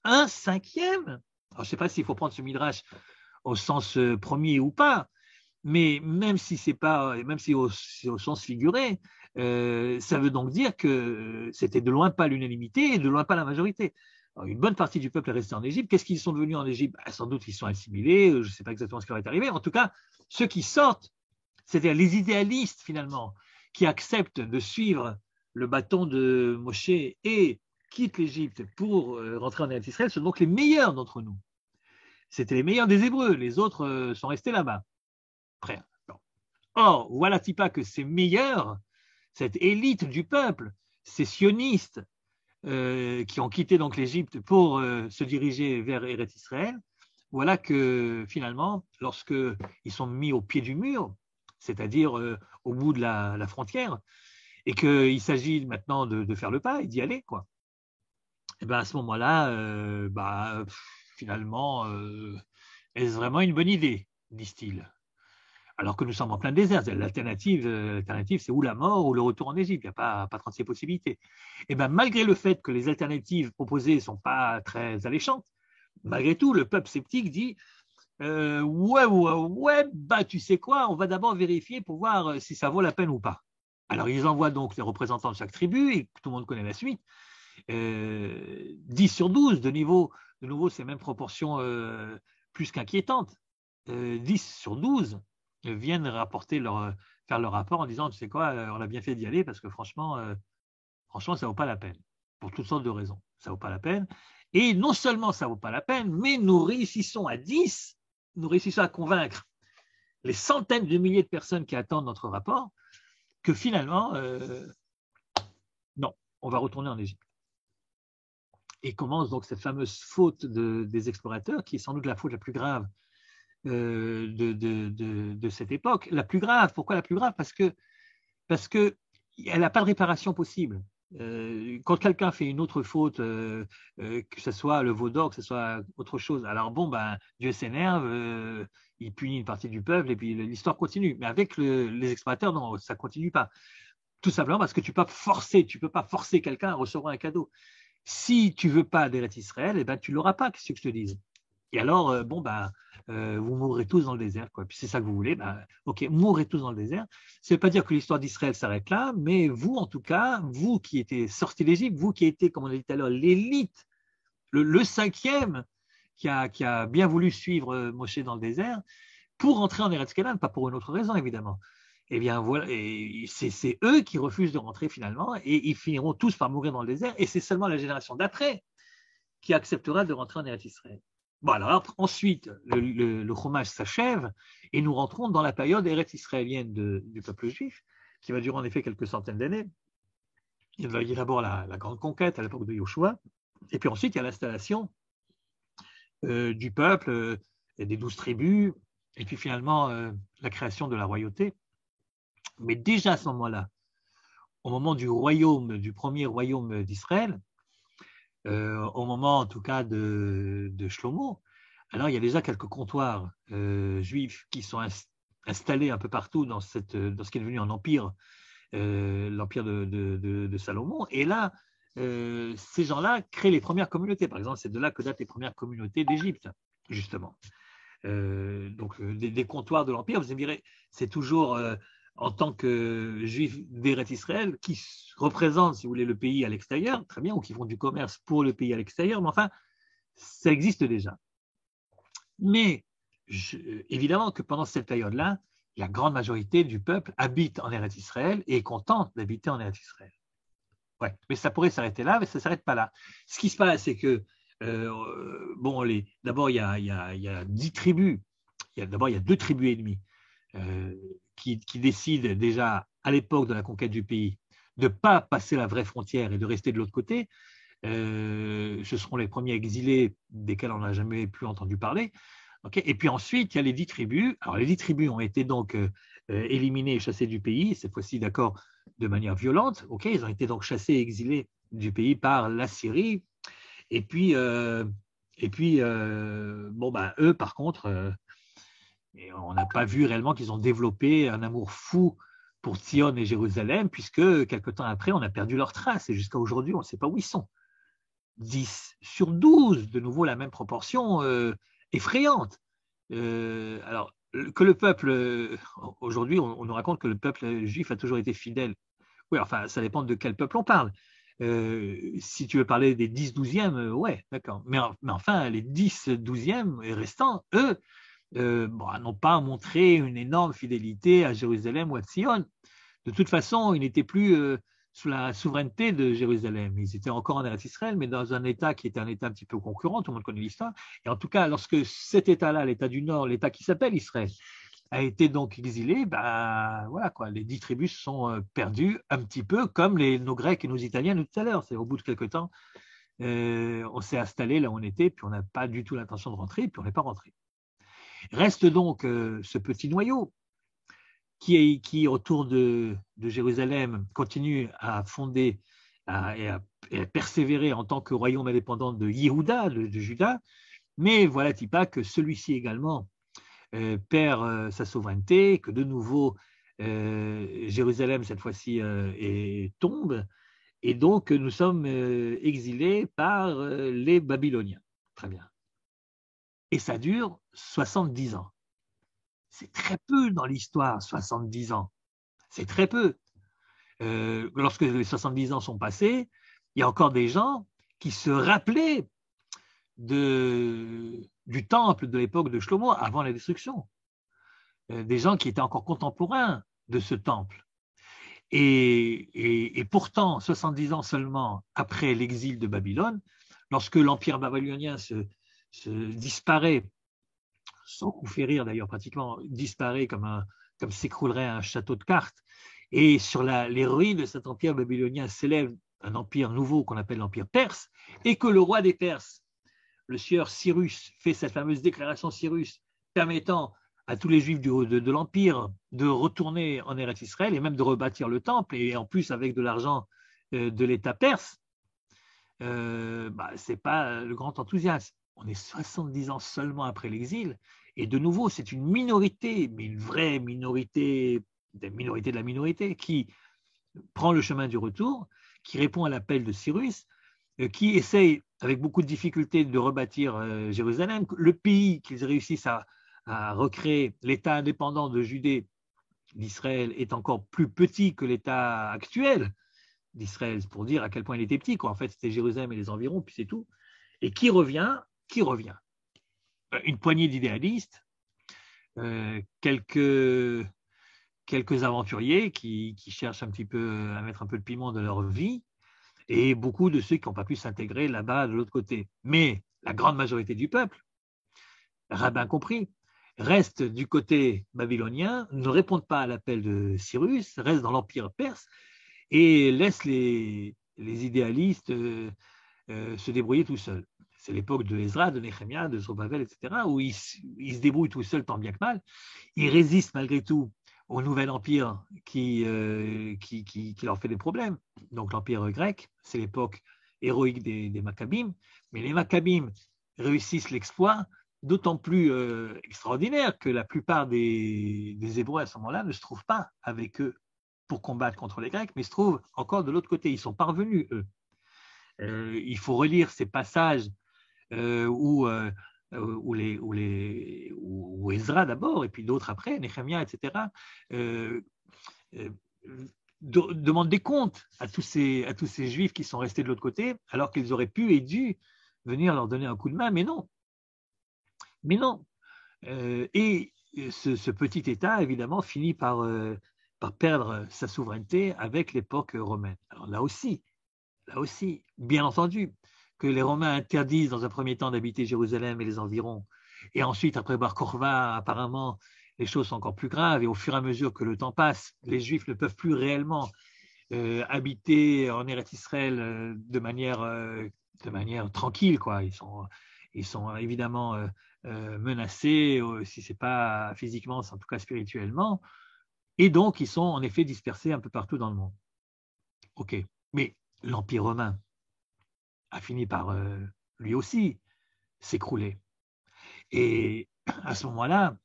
Alors, je ne sais pas s'il faut prendre ce midrash au sens premier ou pas, mais même si c'est au sens figuré, ça veut donc dire que c'était de loin pas l'unanimité et de loin pas la majorité. Alors, une bonne partie du peuple est restée en Égypte. Qu'est-ce qu'ils sont devenus en Égypte? Sans doute ils sont assimilés, je ne sais pas exactement ce qui leur est arrivé. En tout cas, ceux qui sortent, c'est-à-dire les idéalistes finalement, qui acceptent de suivre le bâton de Moshe et quittent l'Égypte pour rentrer en Eretz Israël, sont donc les meilleurs d'entre nous. C'était les meilleurs des Hébreux, les autres sont restés là-bas. Or, voilà-t-il pas que ces meilleurs, cette élite du peuple, ces sionistes qui ont quitté donc l'Égypte pour se diriger vers Eretz Israël, voilà que finalement, lorsqu'ils sont mis au pied du mur, c'est-à-dire au bout de la frontière, et qu'il s'agit maintenant de faire le pas et d'y aller, quoi. Et ben à ce moment-là, finalement, est-ce vraiment une bonne idée, disent-ils. Alors que nous sommes en plein désert. L'alternative, c'est ou la mort ou le retour en Égypte. Il n'y a pas 36 possibilités. Et ben malgré le fait que les alternatives proposées ne sont pas très alléchantes, malgré tout, le peuple sceptique dit ouais, bah tu sais quoi, on va d'abord vérifier pour voir si ça vaut la peine ou pas. Alors ils envoient donc les représentants de chaque tribu, et tout le monde connaît la suite. 10 sur 12, de nouveau ces mêmes proportions plus qu'inquiétantes. 10 sur 12 viennent faire leur rapport en disant, tu sais quoi, on a bien fait d'y aller parce que franchement, ça ne vaut pas la peine, pour toutes sortes de raisons. Ça ne vaut pas la peine. Et non seulement ça ne vaut pas la peine, mais nous réussissons à convaincre les centaines de milliers de personnes qui attendent notre rapport que finalement, non, on va retourner en Égypte. Et commence donc cette fameuse faute des explorateurs, qui est sans doute la faute la plus grave de cette époque. La plus grave, pourquoi la plus grave? Parce que elle n'a pas de réparation possible. Quand quelqu'un fait une autre faute, que ce soit le veau d'or, que ce soit autre chose, alors bon, Dieu s'énerve, il punit une partie du peuple et puis l'histoire continue. Mais avec les explorateurs, non, ça ne continue pas. Tout simplement parce que tu peux pas forcer quelqu'un à recevoir un cadeau. Si tu ne veux pas d'Eretz Israël, eh ben, tu ne l'auras pas, qu'est-ce que je te dise? Et alors, vous mourrez tous dans le désert, quoi. Puis c'est ça que vous voulez, ok, mourrez tous dans le désert. Ça ne veut pas dire que l'histoire d'Israël s'arrête là, mais vous, en tout cas, vous qui étiez sortis d'Égypte, vous qui étiez, comme on a dit tout à l'heure, l'élite, le cinquième qui a bien voulu suivre Moshe dans le désert, pour entrer en Eretz Canaan, pas pour une autre raison, évidemment. Eh bien, voilà, c'est eux qui refusent de rentrer finalement, et ils finiront tous par mourir dans le désert, et c'est seulement la génération d'après qui acceptera de rentrer en Eretz Israël. Bon, alors ensuite, le chômage s'achève, et nous rentrons dans la période Eretz israélienne du peuple juif, qui va durer en effet quelques centaines d'années. Il y a d'abord la grande conquête à l'époque de Yoshua, et puis ensuite il y a l'installation du peuple, et des 12 tribus, et puis finalement la création de la royauté. Mais déjà à ce moment-là, au moment du premier royaume d'Israël, au moment en tout cas de Shlomo, alors il y a déjà quelques comptoirs juifs qui sont installés un peu partout dans ce qui est devenu un empire, l'empire de Salomon. Et là, ces gens-là créent les premières communautés. Par exemple, c'est de là que datent les premières communautés d'Égypte, justement. Donc des comptoirs de l'empire, vous me direz, c'est toujours en tant que juifs d'Eretz Israël qui représentent, si vous voulez, le pays à l'extérieur, très bien, ou qui font du commerce pour le pays à l'extérieur, mais enfin, ça existe déjà. Mais évidemment que pendant cette période-là, la grande majorité du peuple habite en Eretz Israël et est contente d'habiter en Eretz Israël. Ouais, mais ça pourrait s'arrêter là, mais ça ne s'arrête pas là. Ce qui se passe, c'est que d'abord, il y a 10 tribus. D'abord, il y a 2 tribus et demie qui décident déjà, à l'époque de la conquête du pays, de ne pas passer la vraie frontière et de rester de l'autre côté. Ce seront les premiers exilés desquels on n'a jamais plus entendu parler. Okay, et puis ensuite, il y a les 10 tribus. Alors, les 10 tribus ont été donc éliminées et chassées du pays, cette fois-ci, d'accord, de manière violente. Okay, ils ont été donc chassés et exilés du pays par la Syrie. Et puis, eux, par contre, on n'a pas vu réellement qu'ils ont développé un amour fou pour Sion et Jérusalem, puisque quelque temps après, on a perdu leurs traces. Et jusqu'à aujourd'hui, on ne sait pas où ils sont. 10 sur 12, de nouveau la même proportion effrayante. Alors, que le peuple, aujourd'hui, on nous raconte que le peuple juif a toujours été fidèle. Oui, enfin, ça dépend de quel peuple on parle. Si tu veux parler des 10-12e, ouais, d'accord. Mais enfin, les 10-12e restants, eux, n'ont pas montré une énorme fidélité à Jérusalem ou à Sion. De toute façon, ils n'étaient plus sous la souveraineté de Jérusalem. Ils étaient encore en Eretz Israël, mais dans un État qui était un État un petit peu concurrent, tout le monde connaît l'histoire. Et en tout cas, lorsque cet État-là, l'État du Nord, l'État qui s'appelle Israël, a été donc exilé, voilà quoi, les 10 tribus sont perdues un petit peu comme nos Grecs et nos Italiens tout à l'heure. C'est au bout de quelques temps, on s'est installé là où on était, puis on n'a pas du tout l'intention de rentrer, puis on n'est pas rentré. Reste donc ce petit noyau qui autour de Jérusalem, continue à fonder et à persévérer en tant que royaume indépendant de Yehuda, de Juda, mais voilà-t-il pas que celui-ci également perd sa souveraineté, que de nouveau Jérusalem cette fois-ci tombe, et donc nous sommes exilés par les Babyloniens. Très bien. Et ça dure 70 ans. C'est très peu dans l'histoire, 70 ans. C'est très peu. Lorsque les 70 ans sont passés, il y a encore des gens qui se rappelaient du temple de l'époque de Shlomo avant la destruction. Des gens qui étaient encore contemporains de ce temple. Et pourtant, 70 ans seulement après l'exil de Babylone, lorsque l'empire babylonien se disparaît, sans coup férir d'ailleurs pratiquement, disparaît comme s'écroulerait un château de cartes, et sur les ruines de cet empire babylonien s'élève un empire nouveau qu'on appelle l'empire perse, et que le roi des Perses, le sieur Cyrus, fait cette fameuse déclaration Cyrus permettant à tous les juifs de l'empire de retourner en Eretz Israël et même de rebâtir le temple, et en plus avec de l'argent de l'État perse, c'est pas le grand enthousiasme. On est 70 ans seulement après l'exil, et de nouveau, c'est une minorité, mais une vraie minorité de la minorité, qui prend le chemin du retour, qui répond à l'appel de Cyrus, qui essaye, avec beaucoup de difficultés, de rebâtir Jérusalem. Le pays qu'ils réussissent à recréer, l'État indépendant de Judée, d'Israël, est encore plus petit que l'État actuel d'Israël, pour dire à quel point il était petit, quoi. En fait, c'était Jérusalem et les environs, puis c'est tout. Et qui revient? Une poignée d'idéalistes, quelques aventuriers qui cherchent un petit peu à mettre un peu de piment dans leur vie, et beaucoup de ceux qui n'ont pas pu s'intégrer là-bas de l'autre côté. Mais la grande majorité du peuple, rabbins compris, reste du côté babylonien, ne répondent pas à l'appel de Cyrus, reste dans l'empire perse et laisse les idéalistes se débrouiller tout seuls. C'est l'époque de Ezra, de Néhémia, de Zorobabel, etc., où ils se débrouillent tout seuls tant bien que mal. Ils résistent malgré tout au nouvel empire qui leur fait des problèmes. Donc l'empire grec, c'est l'époque héroïque des Maccabim, mais les Maccabim réussissent l'exploit d'autant plus extraordinaire que la plupart des Hébreux à ce moment-là ne se trouvent pas avec eux pour combattre contre les Grecs, mais se trouvent encore de l'autre côté. Ils sont parvenus, eux. Il faut relire ces passages où Ezra d'abord, et puis d'autres après, Néhémia, etc., demandent des comptes à tous ces Juifs qui sont restés de l'autre côté, alors qu'ils auraient pu et dû venir leur donner un coup de main, mais non. Et ce petit État, évidemment, finit par perdre sa souveraineté avec l'époque romaine. Alors là aussi, bien entendu, que les Romains interdisent dans un premier temps d'habiter Jérusalem et les environs, et ensuite, après Bar Kokhba, apparemment, les choses sont encore plus graves, et au fur et à mesure que le temps passe, les Juifs ne peuvent plus réellement habiter en Eretz Israël de manière tranquille, quoi. Ils sont évidemment menacés, si ce n'est pas physiquement, c'est en tout cas spirituellement, et donc ils sont en effet dispersés un peu partout dans le monde. Ok, mais l'Empire romain a fini par lui aussi s'écrouler. Et à ce moment-là,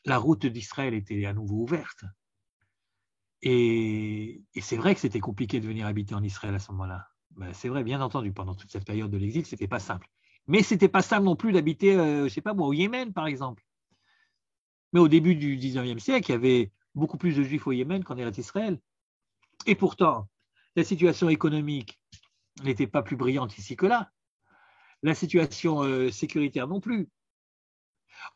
la route d'Israël était à nouveau ouverte. Et c'est vrai que c'était compliqué de venir habiter en Israël à ce moment-là. Ben, c'est vrai, bien entendu, pendant toute cette période de l'exil, ce n'était pas simple. Mais ce n'était pas simple non plus d'habiter, je ne sais pas moi, au Yémen, par exemple. Mais au début du XIXe siècle, il y avait beaucoup plus de Juifs au Yémen qu'en Eretz Israël. Et pourtant, la situation économique n'était pas plus brillante ici que là. La situation sécuritaire non plus.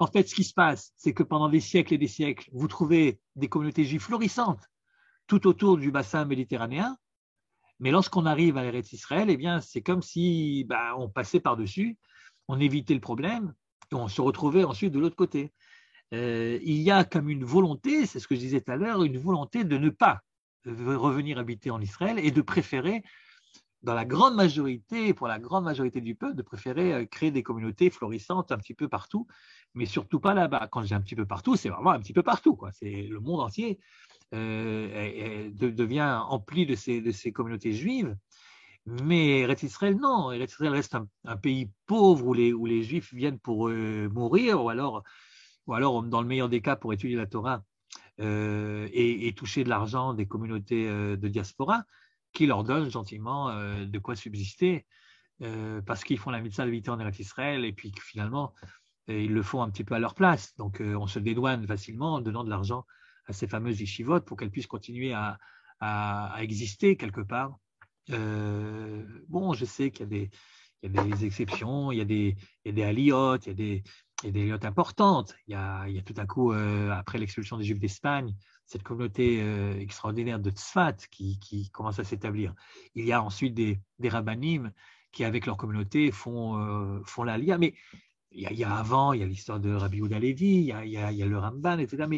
En fait, ce qui se passe, c'est que pendant des siècles et des siècles, vous trouvez des communautés juives florissantes tout autour du bassin méditerranéen, mais lorsqu'on arrive à l'Eretz Israël, eh bien, c'est comme si on passait par-dessus, on évitait le problème, et on se retrouvait ensuite de l'autre côté. Il y a comme une volonté, c'est ce que je disais tout à l'heure, une volonté de ne pas revenir habiter en Israël et de préférer dans la grande majorité, pour la grande majorité du peuple, de préférer créer des communautés florissantes un petit peu partout, mais surtout pas là-bas. Quand je dis un petit peu partout, c'est vraiment un petit peu partout, quoi. C'est le monde entier devient empli de ces communautés juives. Mais Eretz Israël, non. Eretz Israël reste un pays pauvre où les Juifs viennent pour mourir, ou alors, dans le meilleur des cas, pour étudier la Torah et toucher de l'argent des communautés de diaspora qui leur donnent gentiment de quoi subsister parce qu'ils font la mitzvah d'habiter en Eretz Israël et puis que finalement, ils le font un petit peu à leur place. Donc, on se dédouane facilement en donnant de l'argent à ces fameuses yeshivot pour qu'elles puissent continuer à exister quelque part. Bon, je sais qu'il y a des exceptions, il y a des aliyot, il y a des aliyot importantes. Il y a tout à coup, après l'expulsion des Juifs d'Espagne, cette communauté extraordinaire de Tzfat qui commence à s'établir. Il y a ensuite des rabbanim qui, avec leur communauté, font l'aliyah. Mais il y a avant, il y a l'histoire de Rabbi Yehuda Levi, il y a le Ramban, etc.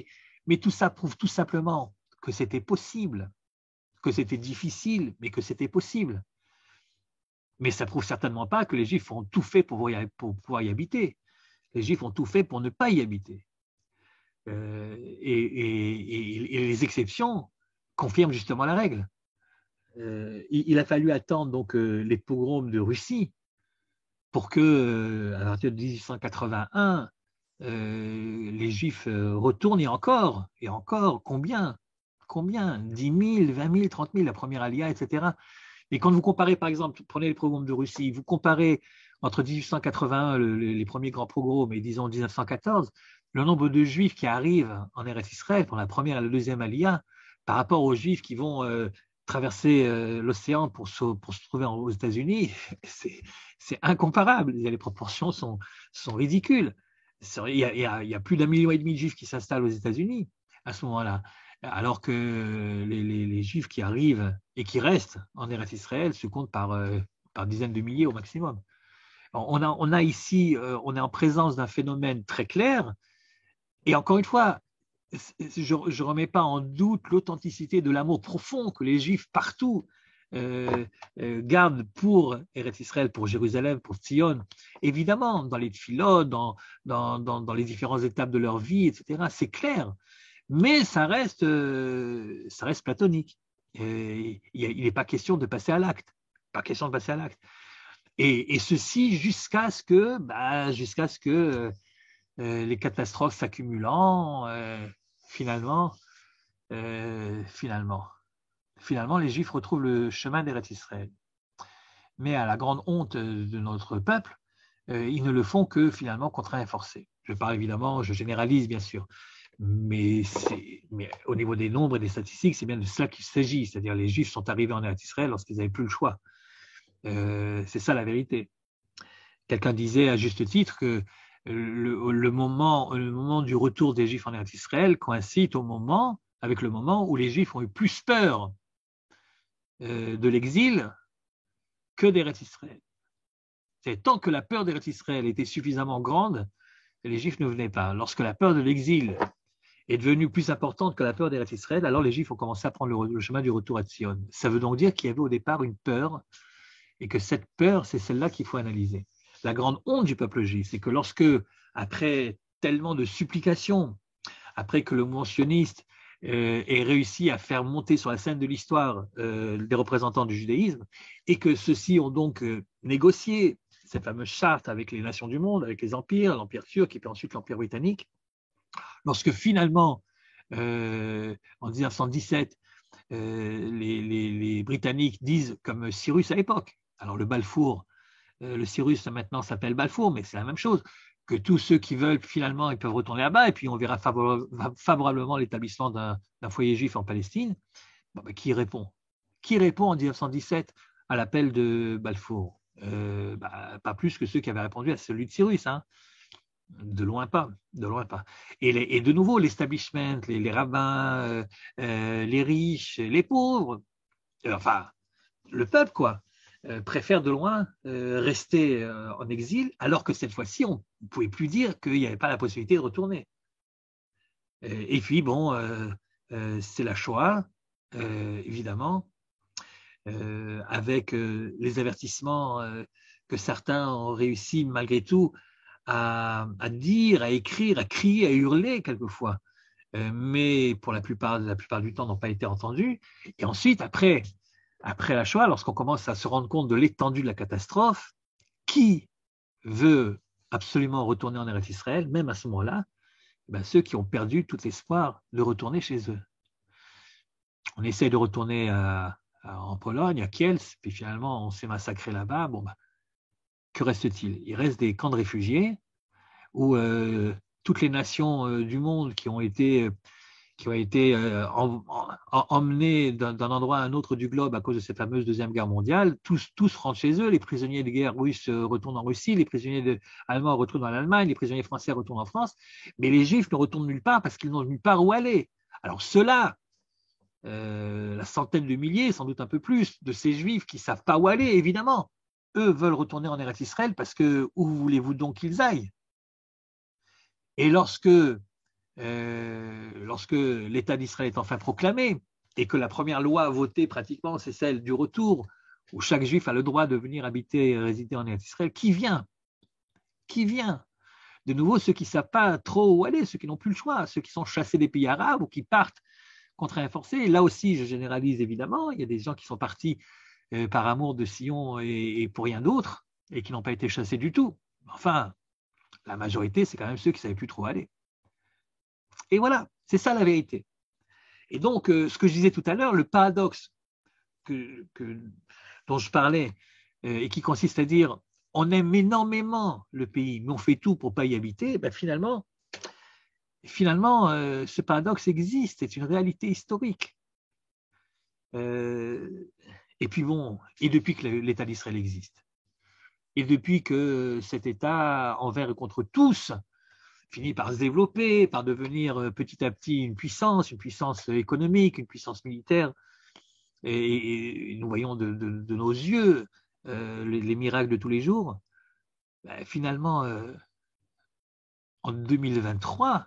Mais tout ça prouve tout simplement que c'était possible, que c'était difficile, mais que c'était possible. Mais ça ne prouve certainement pas que les Juifs ont tout fait pour pouvoir y habiter. Les Juifs ont tout fait pour ne pas y habiter. Et les exceptions confirment justement la règle. Il a fallu attendre donc les pogroms de Russie pour que, à partir de 1881, les Juifs retournent et encore, combien 10 000, 20 000, 30 000, la première alia, etc. Et quand vous comparez, par exemple, prenez les pogroms de Russie, vous comparez entre 1881, les premiers grands pogroms, et disons 1914, le nombre de Juifs qui arrivent en Eretz Israël pour la première et la deuxième alia, par rapport aux Juifs qui vont traverser l'océan pour se trouver aux États-Unis, c'est incomparable. Les proportions sont ridicules. Il y a plus d'1,5 million de Juifs qui s'installent aux États-Unis à ce moment-là, alors que les Juifs qui arrivent et qui restent en Eretz Israël se comptent par dizaines de milliers au maximum. On a ici, on est en présence d'un phénomène très clair, et encore une fois, je ne remets pas en doute l'authenticité de l'amour profond que les Juifs partout gardent pour Eretz Israël, pour Jérusalem, pour Tzion. Évidemment, dans les tfilot, dans les différentes étapes de leur vie, etc., c'est clair. Mais ça reste platonique. Il n'est pas question de passer à l'acte. Pas question de passer à l'acte. Et ceci jusqu'à ce que les catastrophes s'accumulant, finalement, les Juifs retrouvent le chemin d'Eretz Israël. Mais à la grande honte de notre peuple, ils ne le font que finalement contraint et forcé. Je parle évidemment, je généralise bien sûr, mais au niveau des nombres et des statistiques, c'est bien de cela qu'il s'agit. C'est-à-dire les Juifs sont arrivés en Eretz Israël lorsqu'ils n'avaient plus le choix. C'est ça la vérité. Quelqu'un disait à juste titre que le moment du retour des Juifs en Eretz Israël coïncide avec le moment où les Juifs ont eu plus peur de l'exil que d'Eretz Israël. C'est tant que la peur d'Eretz Israël était suffisamment grande, les Juifs ne venaient pas. Lorsque la peur de l'exil est devenue plus importante que la peur d'Eretz Israël, alors les Juifs ont commencé à prendre le chemin du retour à Tzion. Ça veut donc dire qu'il y avait au départ une peur, et que cette peur, c'est celle-là qu'il faut analyser. La grande honte du peuple juif, c'est que lorsque, après tellement de supplications, après que le mouvement sioniste ait réussi à faire monter sur la scène de l'histoire des représentants du judaïsme, et que ceux-ci ont donc négocié cette fameuse charte avec les nations du monde, avec les empires, l'empire turc et puis ensuite l'empire britannique, lorsque finalement, en 1917, les Britanniques disent, comme Cyrus à l'époque, alors le Balfour, le Cyrus maintenant s'appelle Balfour, mais c'est la même chose, que tous ceux qui veulent finalement, ils peuvent retourner là-bas, et puis on verra favorablement l'établissement d'un foyer juif en Palestine. Bon, ben, qui répond en 1917 à l'appel de Balfour? Pas plus que ceux qui avaient répondu à celui de Cyrus, hein. De loin pas. Et de nouveau, l'establishment, les rabbins, les riches, les pauvres, enfin, le peuple, quoi, préfère de loin rester en exil, alors que cette fois-ci, on ne pouvait plus dire qu'il n'y avait pas la possibilité de retourner. Et puis, bon, c'est la Shoah, évidemment. avec les avertissements que certains ont réussi malgré tout à dire, à écrire, à crier, à hurler quelquefois, mais pour la plupart du temps n'ont pas été entendus. Et ensuite, après la Shoah, lorsqu'on commence à se rendre compte de l'étendue de la catastrophe, qui veut absolument retourner en Eretz Israël, même à ce moment-là, ben, ceux qui ont perdu tout espoir de retourner chez eux. On essaie de retourner en Pologne, à Kielce, puis finalement on s'est massacré là-bas. Bon, ben, que reste-t-il? Il reste des camps de réfugiés où toutes les nations du monde qui ont été emmenées d'un endroit à un autre du globe à cause de cette fameuse Deuxième Guerre mondiale, tous rentrent chez eux. Les prisonniers de guerre russes retournent en Russie, les prisonniers allemands retournent en Allemagne, les prisonniers français retournent en France, mais les Juifs ne retournent nulle part parce qu'ils n'ont nulle part où aller. Alors ceux-là, la centaine de milliers, sans doute un peu plus, de ces Juifs qui ne savent pas où aller, évidemment, eux veulent retourner en Eretz Israël parce que où voulez-vous donc qu'ils aillent? Et lorsque l'État d'Israël est enfin proclamé et que la première loi votée pratiquement, c'est celle du retour, où chaque Juif a le droit de venir habiter et résider en Israël, qui vient? Qui vient? De nouveau, ceux qui ne savent pas trop où aller, ceux qui n'ont plus le choix, ceux qui sont chassés des pays arabes ou qui partent contraints et forcés. Là aussi, je généralise évidemment, il y a des gens qui sont partis par amour de Sion et pour rien d'autre, et qui n'ont pas été chassés du tout. Enfin, la majorité, c'est quand même ceux qui ne savaient plus trop aller. Et voilà, c'est ça la vérité. Et donc, ce que je disais tout à l'heure, le paradoxe dont je parlais, et qui consiste à dire on aime énormément le pays, mais on fait tout pour ne pas y habiter, ben finalement, ce paradoxe existe, c'est une réalité historique. Et puis bon, et depuis que l'État d'Israël existe, et depuis que cet État, envers et contre tous, finit par se développer, par devenir petit à petit une puissance économique, une puissance militaire, et nous voyons de nos yeux les miracles de tous les jours, ben finalement, en 2023,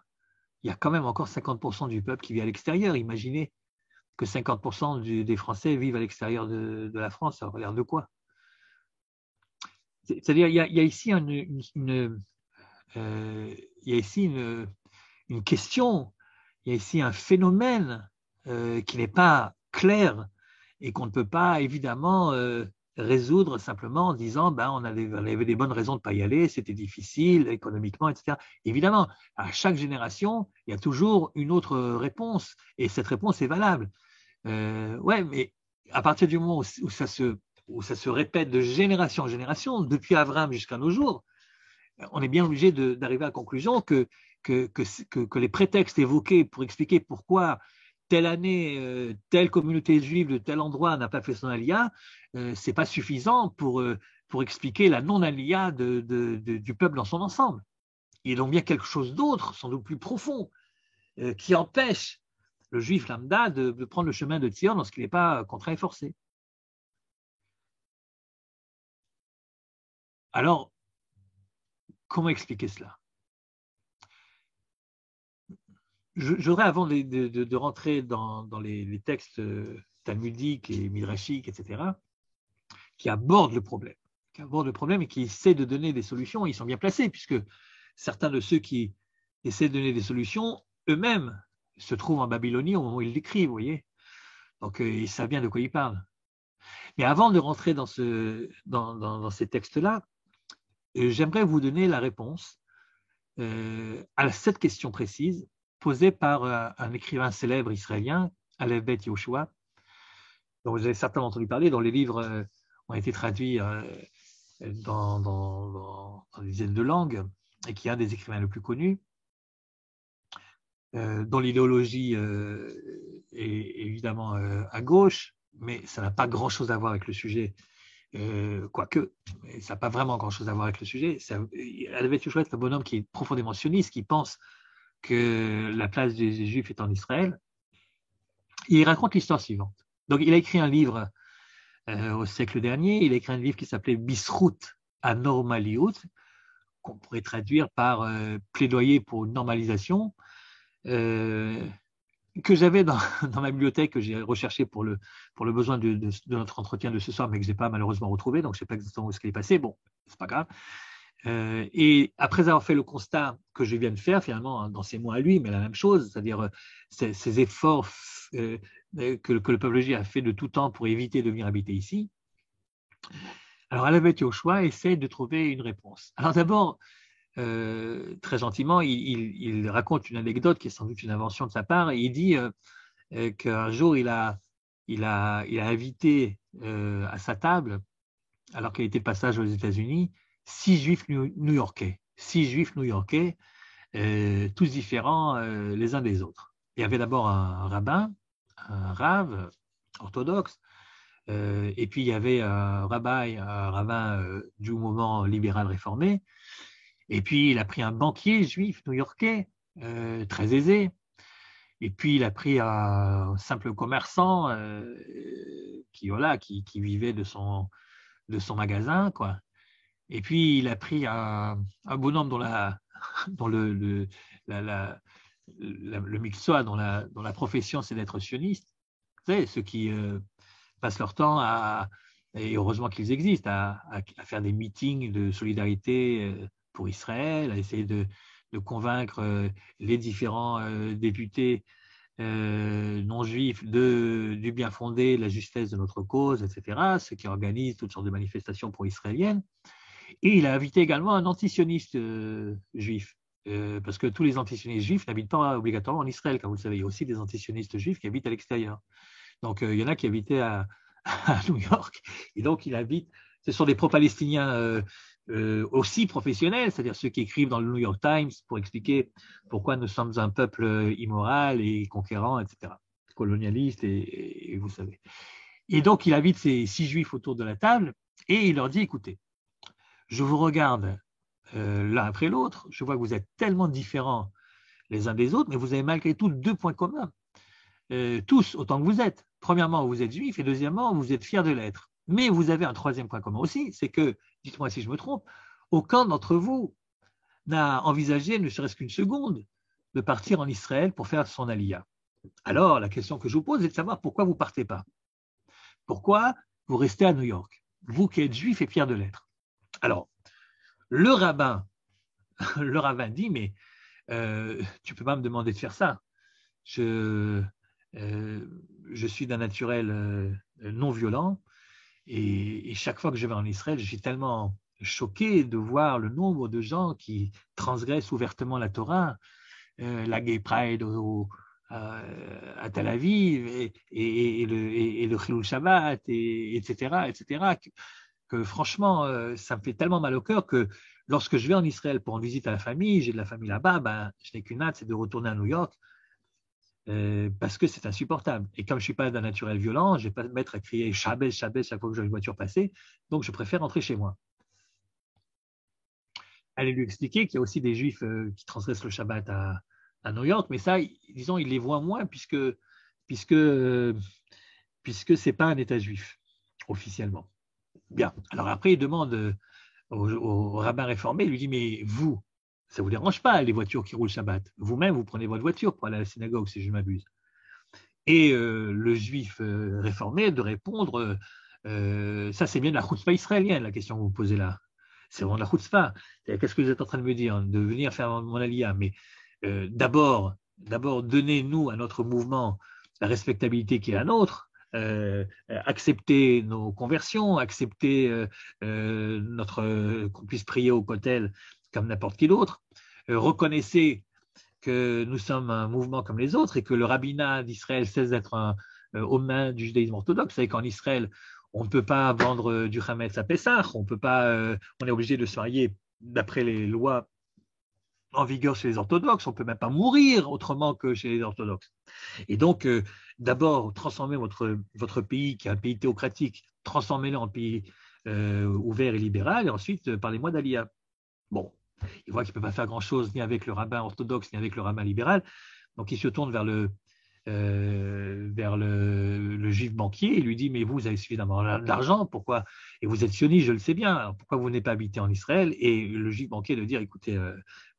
il y a quand même encore 50% du peuple qui vit à l'extérieur. Imaginez que 50% des Français vivent à l'extérieur de la France, ça a l'air de quoi? C'est-à-dire, il y a ici une question, il y a ici un phénomène qui n'est pas clair et qu'on ne peut pas évidemment résoudre simplement en disant ben, on avait des bonnes raisons de ne pas y aller, c'était difficile économiquement, etc. Évidemment, à chaque génération, il y a toujours une autre réponse et cette réponse est valable. Ouais, mais à partir du moment où ça se répète de génération en génération, depuis Abraham jusqu'à nos jours, on est bien obligé d'arriver à la conclusion que les prétextes évoqués pour expliquer pourquoi telle année, telle communauté juive de tel endroit n'a pas fait son aliyah, ce n'est pas suffisant pour expliquer la non-aliyah du peuple dans son ensemble. Il y a donc bien quelque chose d'autre, sans doute plus profond, qui empêche le juif lambda de prendre le chemin de Tzion lorsqu'il n'est pas contraint et forcé. Alors, comment expliquer cela? Je voudrais, avant de rentrer dans les textes talmudiques et midrashiques, etc., qui abordent le problème et qui essaient de donner des solutions, ils sont bien placés, puisque certains de ceux qui essaient de donner des solutions, eux-mêmes, se trouvent en Babylonie au moment où ils l'écrivent, vous voyez. Donc, ils savent bien de quoi ils parlent. Mais avant de rentrer dans ces textes-là, j'aimerais vous donner la réponse à cette question précise posée par un écrivain célèbre israélien, Aleph Bet Yoshua, dont vous avez certainement entendu parler, dont les livres ont été traduits dans des dizaines de langues, et qui est un des écrivains les plus connus, dont l'idéologie est évidemment à gauche, mais ça n'a pas grand-chose à voir avec le sujet, quoique, ça n'a pas vraiment grand-chose à voir avec le sujet. Aleph Yoshua est un bonhomme qui est profondément sioniste, qui pense que la place des Juifs est en Israël. Et il raconte l'histoire suivante. Donc, il a écrit un livre au siècle dernier. Il a écrit un livre qui s'appelait Bisrout Anormaliout, qu'on pourrait traduire par plaidoyer pour une normalisation. que j'avais dans ma bibliothèque, que j'ai recherché pour le besoin de notre entretien de ce soir, mais que je n'ai pas malheureusement retrouvé, donc je ne sais pas exactement où est-ce qu'elle est passée. Bon, c'est pas grave. Et après avoir fait le constat que je viens de faire, finalement, dans ses mots à lui, mais la même chose, c'est-à-dire ces efforts que le peuple juif a fait de tout temps pour éviter de venir habiter ici, alors Alavet Yoshua essaie de trouver une réponse. Alors d'abord, très gentiment, il raconte une anecdote qui est sans doute une invention de sa part, et il dit qu'un jour, il a invité à sa table, alors qu'il était de passage aux États-Unis, 6 juifs new-yorkais, tous différents les uns des autres. Il y avait d'abord un rabbin, un rave orthodoxe, et puis il y avait un rabbin du mouvement libéral réformé, et puis il a pris un banquier juif new-yorkais, très aisé, et puis il a pris un simple commerçant qui vivait de son magasin, quoi. Et puis il a pris un bonhomme dont le mitzvah, dont la profession c'est d'être sioniste. Vous savez, ceux qui passent leur temps et heureusement qu'ils existent, à faire des meetings de solidarité pour Israël, à essayer de convaincre les différents députés non juifs du bien fondé, de la justesse de notre cause, etc., ceux qui organisent toutes sortes de manifestations pro-israéliennes. Et il a invité également un antisioniste juif, parce que tous les antisionistes juifs n'habitent pas obligatoirement en Israël, comme vous le savez. Il y a aussi des antisionistes juifs qui habitent à l'extérieur. Donc, il y en a qui habitaient à New York, et donc il invite, ce sont des pro-palestiniens aussi professionnels, c'est-à-dire ceux qui écrivent dans le New York Times pour expliquer pourquoi nous sommes un peuple immoral et conquérant, etc., colonialiste, et vous savez. Et donc, il invite ces 6 juifs autour de la table, et il leur dit, écoutez, je vous regarde l'un après l'autre, je vois que vous êtes tellement différents les uns des autres, mais vous avez malgré tout 2 points communs, tous autant que vous êtes. Premièrement, vous êtes juifs, et deuxièmement, vous êtes fiers de l'être. Mais vous avez un 3e point commun aussi, c'est que, dites-moi si je me trompe, aucun d'entre vous n'a envisagé, ne serait-ce qu'une seconde, de partir en Israël pour faire son aliyah. Alors, la question que je vous pose est de savoir pourquoi vous ne partez pas. Pourquoi vous restez à New York, vous qui êtes juif et fiers de l'être. Alors, le rabbin dit, mais tu ne peux pas me demander de faire ça. Je suis d'un naturel non violent, et chaque fois que je vais en Israël, je suis tellement choqué de voir le nombre de gens qui transgressent ouvertement la Torah, la Gay Pride à Tel Aviv, et le Chilul Shabbat, etc., que franchement, ça me fait tellement mal au cœur que lorsque je vais en Israël pour une visite à la famille, j'ai de la famille là-bas, je n'ai qu'une hâte, c'est de retourner à New York, parce que c'est insupportable. Et comme je ne suis pas d'un naturel violent, je ne vais pas me mettre à crier Shabbat, Shabbat chaque fois que je vois une voiture passer, donc je préfère rentrer chez moi. Allez lui expliquer qu'il y a aussi des juifs qui transgressent le Shabbat à New York, mais ça, disons, ils les voient moins puisque ce n'est pas un État juif, officiellement. Bien. Alors après, il demande au rabbin réformé, il lui dit, mais vous, ça ne vous dérange pas les voitures qui roulent Shabbat? Vous-même, vous prenez votre voiture pour aller à la synagogue, si je ne m'abuse. Et le juif réformé de répondre, ça c'est bien de la chutzpah israélienne, la question que vous posez là. C'est vraiment de la chutzpah. Qu'est-ce que vous êtes en train de me dire? De venir faire mon aliyah. Mais d'abord, donnez-nous à notre mouvement la respectabilité qui est la nôtre. Accepter nos conversions, accepter qu'on puisse prier au kotel comme n'importe qui d'autre. Reconnaissez que nous sommes un mouvement comme les autres et que le rabbinat d'Israël cesse d'être aux mains du judaïsme orthodoxe. Vous savez qu'en Israël, on ne peut pas vendre du Hametz à Pessah, on est obligé de se marier d'après les lois en vigueur chez les orthodoxes, on ne peut même pas mourir autrement que chez les orthodoxes. Et donc, d'abord, transformez votre pays, qui est un pays théocratique, transformez-le en pays ouvert et libéral, et ensuite, parlez-moi d'Aliyah. Bon, il voit qu'il ne peut pas faire grand-chose ni avec le rabbin orthodoxe, ni avec le rabbin libéral, donc il se tourne vers le vers le juif banquier et lui dit, mais vous avez suffisamment d'argent, pourquoi? Et vous êtes sioniste, je le sais bien, alors pourquoi vous n'êtes pas habité en Israël? Et le juif banquier de dire, écoutez,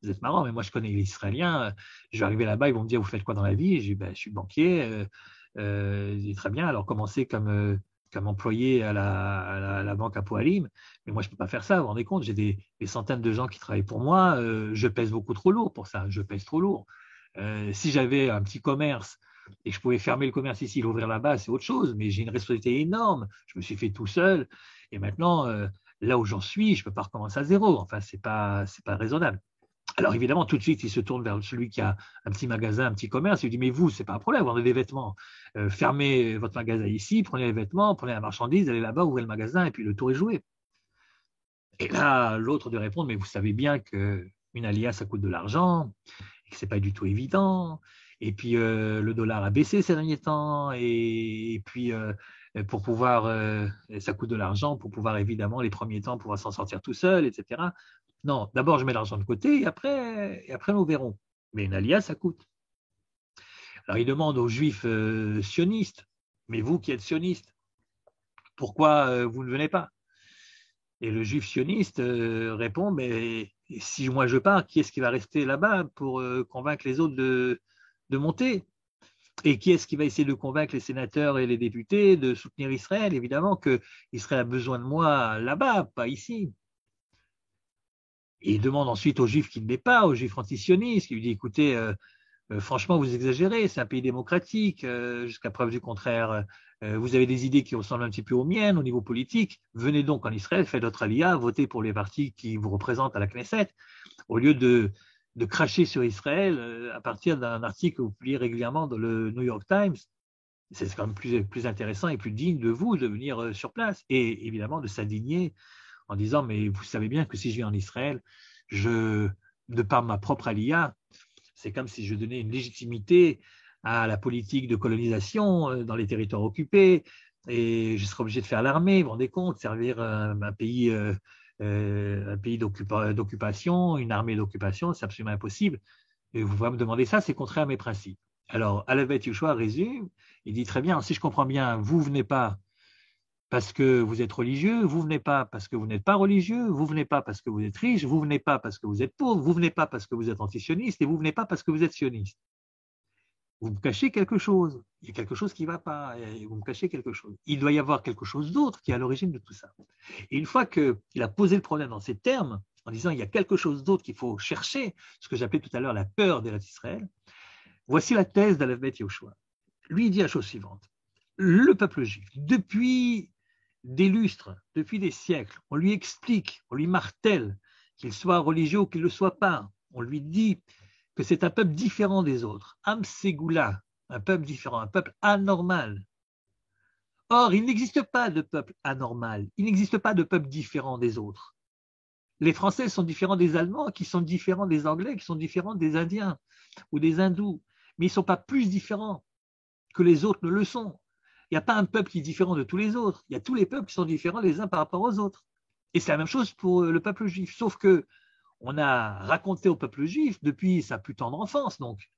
vous êtes marrant, mais moi je connais les Israéliens, je vais arriver là-bas, ils vont me dire, vous faites quoi dans la vie? Et je dis, ben, je suis banquier, il dit, très bien, alors commencez comme employé à la banque à Poalim, mais moi je ne peux pas faire ça, vous vous rendez compte, j'ai des centaines de gens qui travaillent pour moi, je pèse beaucoup trop lourd pour ça, je pèse trop lourd. Si j'avais un petit commerce et que je pouvais fermer le commerce ici, l'ouvrir là-bas, c'est autre chose, mais j'ai une responsabilité énorme, je me suis fait tout seul, et maintenant, là où j'en suis, je ne peux pas recommencer à zéro, enfin, c'est pas raisonnable. Alors évidemment, tout de suite, il se tourne vers celui qui a un petit magasin, un petit commerce, il lui dit, mais vous, c'est pas un problème, vous vendez des vêtements, fermez votre magasin ici, prenez les vêtements, prenez la marchandise, allez là-bas, ouvrez le magasin, et puis le tour est joué. Et là, l'autre de répondre, mais vous savez bien qu'une alia, ça coûte de l'argent, et que ce n'est pas du tout évident. Et puis, le dollar a baissé ces derniers temps. Et puis, pour pouvoir, ça coûte de l'argent pour pouvoir, évidemment, les premiers temps, pouvoir s'en sortir tout seul, etc. Non, d'abord, je mets l'argent de côté et après, nous verrons. Mais une alia, ça coûte. Alors, il demande aux juifs sionistes, mais vous qui êtes sionistes, pourquoi vous ne venez pas? Et le juif sioniste répond, mais si moi je pars, qui est-ce qui va rester là-bas pour convaincre les autres de monter? Et qui est-ce qui va essayer de convaincre les sénateurs et les députés de soutenir Israël? Évidemment qu'Israël a besoin de moi là-bas, pas ici. Et il demande ensuite aux juifs qui ne l'est pas, aux juifs antisionistes, qui lui dit, écoutez, franchement, vous exagérez, c'est un pays démocratique, jusqu'à preuve du contraire. Vous avez des idées qui ressemblent un petit peu aux miennes au niveau politique. Venez donc en Israël, faites votre alia, votez pour les partis qui vous représentent à la Knesset, au lieu de cracher sur Israël à partir d'un article que vous publiez régulièrement dans le New York Times. C'est quand même plus intéressant et plus digne de vous de venir sur place et évidemment de s'indigner en disant, mais vous savez bien que si je viens en Israël, de par ma propre alia, c'est comme si je donnais une légitimité à la politique de colonisation dans les territoires occupés et je serais obligé de faire l'armée, vous vous rendez compte, servir un pays d'occupation, une armée d'occupation, c'est absolument impossible. Et vous pouvez me demander ça, c'est contraire à mes principes. Alors, Alavet Yoshua résume, il dit très bien, si je comprends bien, vous ne venez pas parce que vous êtes religieux, vous ne venez pas parce que vous n'êtes pas religieux, vous ne venez pas parce que vous êtes riche, vous ne venez pas parce que vous êtes pauvre, vous ne venez pas parce que vous êtes antisioniste et vous ne venez pas parce que vous êtes sioniste. Vous me cachez quelque chose, il y a quelque chose qui ne va pas, et vous me cachez quelque chose. Il doit y avoir quelque chose d'autre qui est à l'origine de tout ça. Et une fois qu'il a posé le problème dans ces termes, en disant il y a quelque chose d'autre qu'il faut chercher, ce que j'appelais tout à l'heure la peur d'Eretz Israël, voici la thèse d'Alavet Yoshua. Lui, il dit la chose suivante. Le peuple juif, depuis des lustres, depuis des siècles, on lui explique, on lui martèle qu'il soit religieux ou qu'il ne le soit pas. On lui dit que c'est un peuple différent des autres. Am Ségoula, un peuple différent, un peuple anormal. Or, il n'existe pas de peuple anormal, il n'existe pas de peuple différent des autres. Les Français sont différents des Allemands, qui sont différents des Anglais, qui sont différents des Indiens ou des Hindous, mais ils ne sont pas plus différents que les autres ne le sont. Il n'y a pas un peuple qui est différent de tous les autres. Il y a tous les peuples qui sont différents les uns par rapport aux autres. Et c'est la même chose pour le peuple juif. Sauf que on a raconté au peuple juif, depuis sa plus tendre enfance, donc,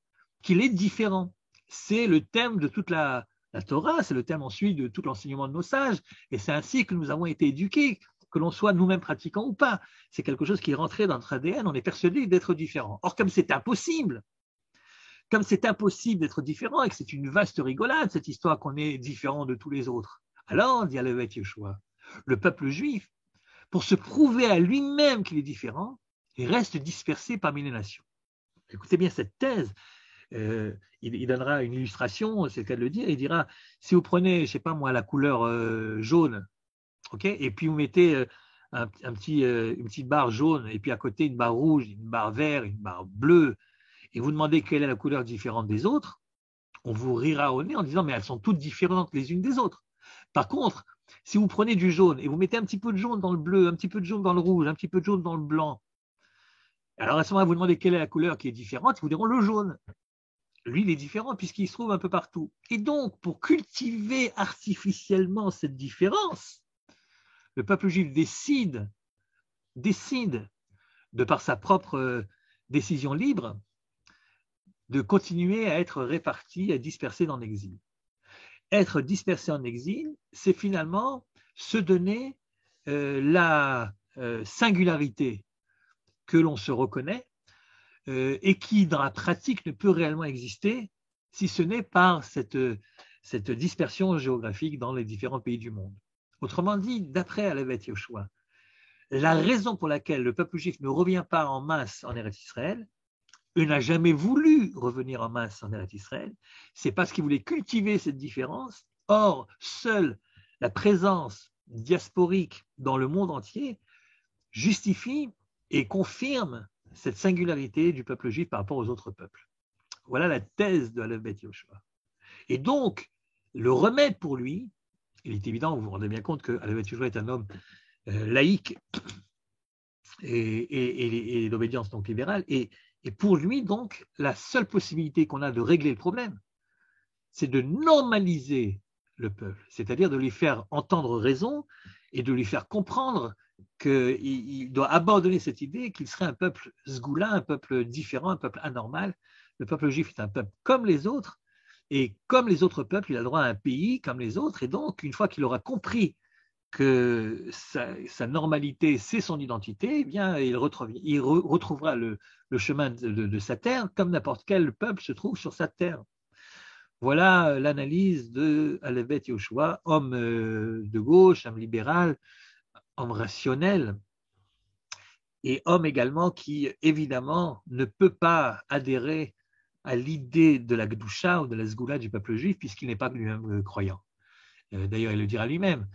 qu'il est différent. C'est le thème de toute la Torah, c'est le thème ensuite de tout l'enseignement de nos sages. Et c'est ainsi que nous avons été éduqués, que l'on soit nous-mêmes pratiquants ou pas. C'est quelque chose qui est rentré dans notre ADN, on est persuadé d'être différent. Or, comme c'est impossible d'être différent et que c'est une vaste rigolade, cette histoire qu'on est différent de tous les autres, alors, dit Alavet Yoshua, le peuple juif, pour se prouver à lui-même qu'il est différent, il reste dispersé parmi les nations. Écoutez bien cette thèse. Il donnera une illustration, c'est le cas de le dire, il dira, si vous prenez, je ne sais pas moi, la couleur jaune, okay, et puis vous mettez une petite barre jaune, et puis à côté une barre rouge, une barre verte, une barre bleue, et vous demandez quelle est la couleur différente des autres, on vous rira au nez en disant mais elles sont toutes différentes les unes des autres. Par contre, si vous prenez du jaune et vous mettez un petit peu de jaune dans le bleu, un petit peu de jaune dans le rouge, un petit peu de jaune dans le blanc, alors à ce moment-là, vous demandez quelle est la couleur qui est différente, ils vous diront le jaune. Lui, il est différent puisqu'il se trouve un peu partout. Et donc, pour cultiver artificiellement cette différence, le peuple juif décide, de par sa propre décision libre, de continuer à être répartis, à dispersés dans l'exil. Être dispersé en exil, c'est finalement se donner la singularité que l'on se reconnaît et qui, dans la pratique, ne peut réellement exister si ce n'est par cette dispersion géographique dans les différents pays du monde. Autrement dit, d'après Halevet Yoshua, la raison pour laquelle le peuple juif ne revient pas en masse en Eretz Israël, et n'a jamais voulu revenir en masse en Eretz Israël, c'est parce qu'il voulait cultiver cette différence. Or, seule la présence diasporique dans le monde entier justifie et confirme cette singularité du peuple juif par rapport aux autres peuples. Voilà la thèse de Halevet Yoshua. Et donc, le remède pour lui, il est évident, vous vous rendez bien compte que Halevet Yoshua est un homme laïque et d'obédience donc libérale, et pour lui, donc, la seule possibilité qu'on a de régler le problème, c'est de normaliser le peuple, c'est-à-dire de lui faire entendre raison et de lui faire comprendre qu'il doit abandonner cette idée qu'il serait un peuple sgoula, un peuple différent, un peuple anormal. Le peuple juif est un peuple comme les autres, et comme les autres peuples, il a le droit à un pays comme les autres, et donc, une fois qu'il aura compris que sa normalité, c'est son identité, eh bien, il retrouvera le chemin de sa terre, comme n'importe quel peuple se trouve sur sa terre. Voilà l'analyse de Halevet Yoshua, homme de gauche, homme libéral, homme rationnel, et homme également qui, évidemment, ne peut pas adhérer à l'idée de la Gdusha ou de la Sgoula du peuple juif, puisqu'il n'est pas lui-même croyant. D'ailleurs, il le dira lui-même.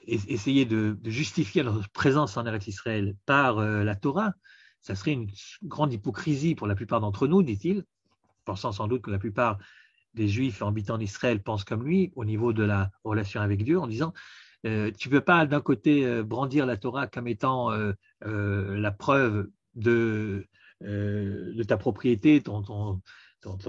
Essayer de justifier notre présence en Eretz Israël par la Torah, ça serait une grande hypocrisie pour la plupart d'entre nous, dit-il, pensant sans doute que la plupart des Juifs habitant en Israël pensent comme lui au niveau de la relation avec Dieu, en disant tu ne peux pas d'un côté brandir la Torah comme étant la preuve de ta propriété, ton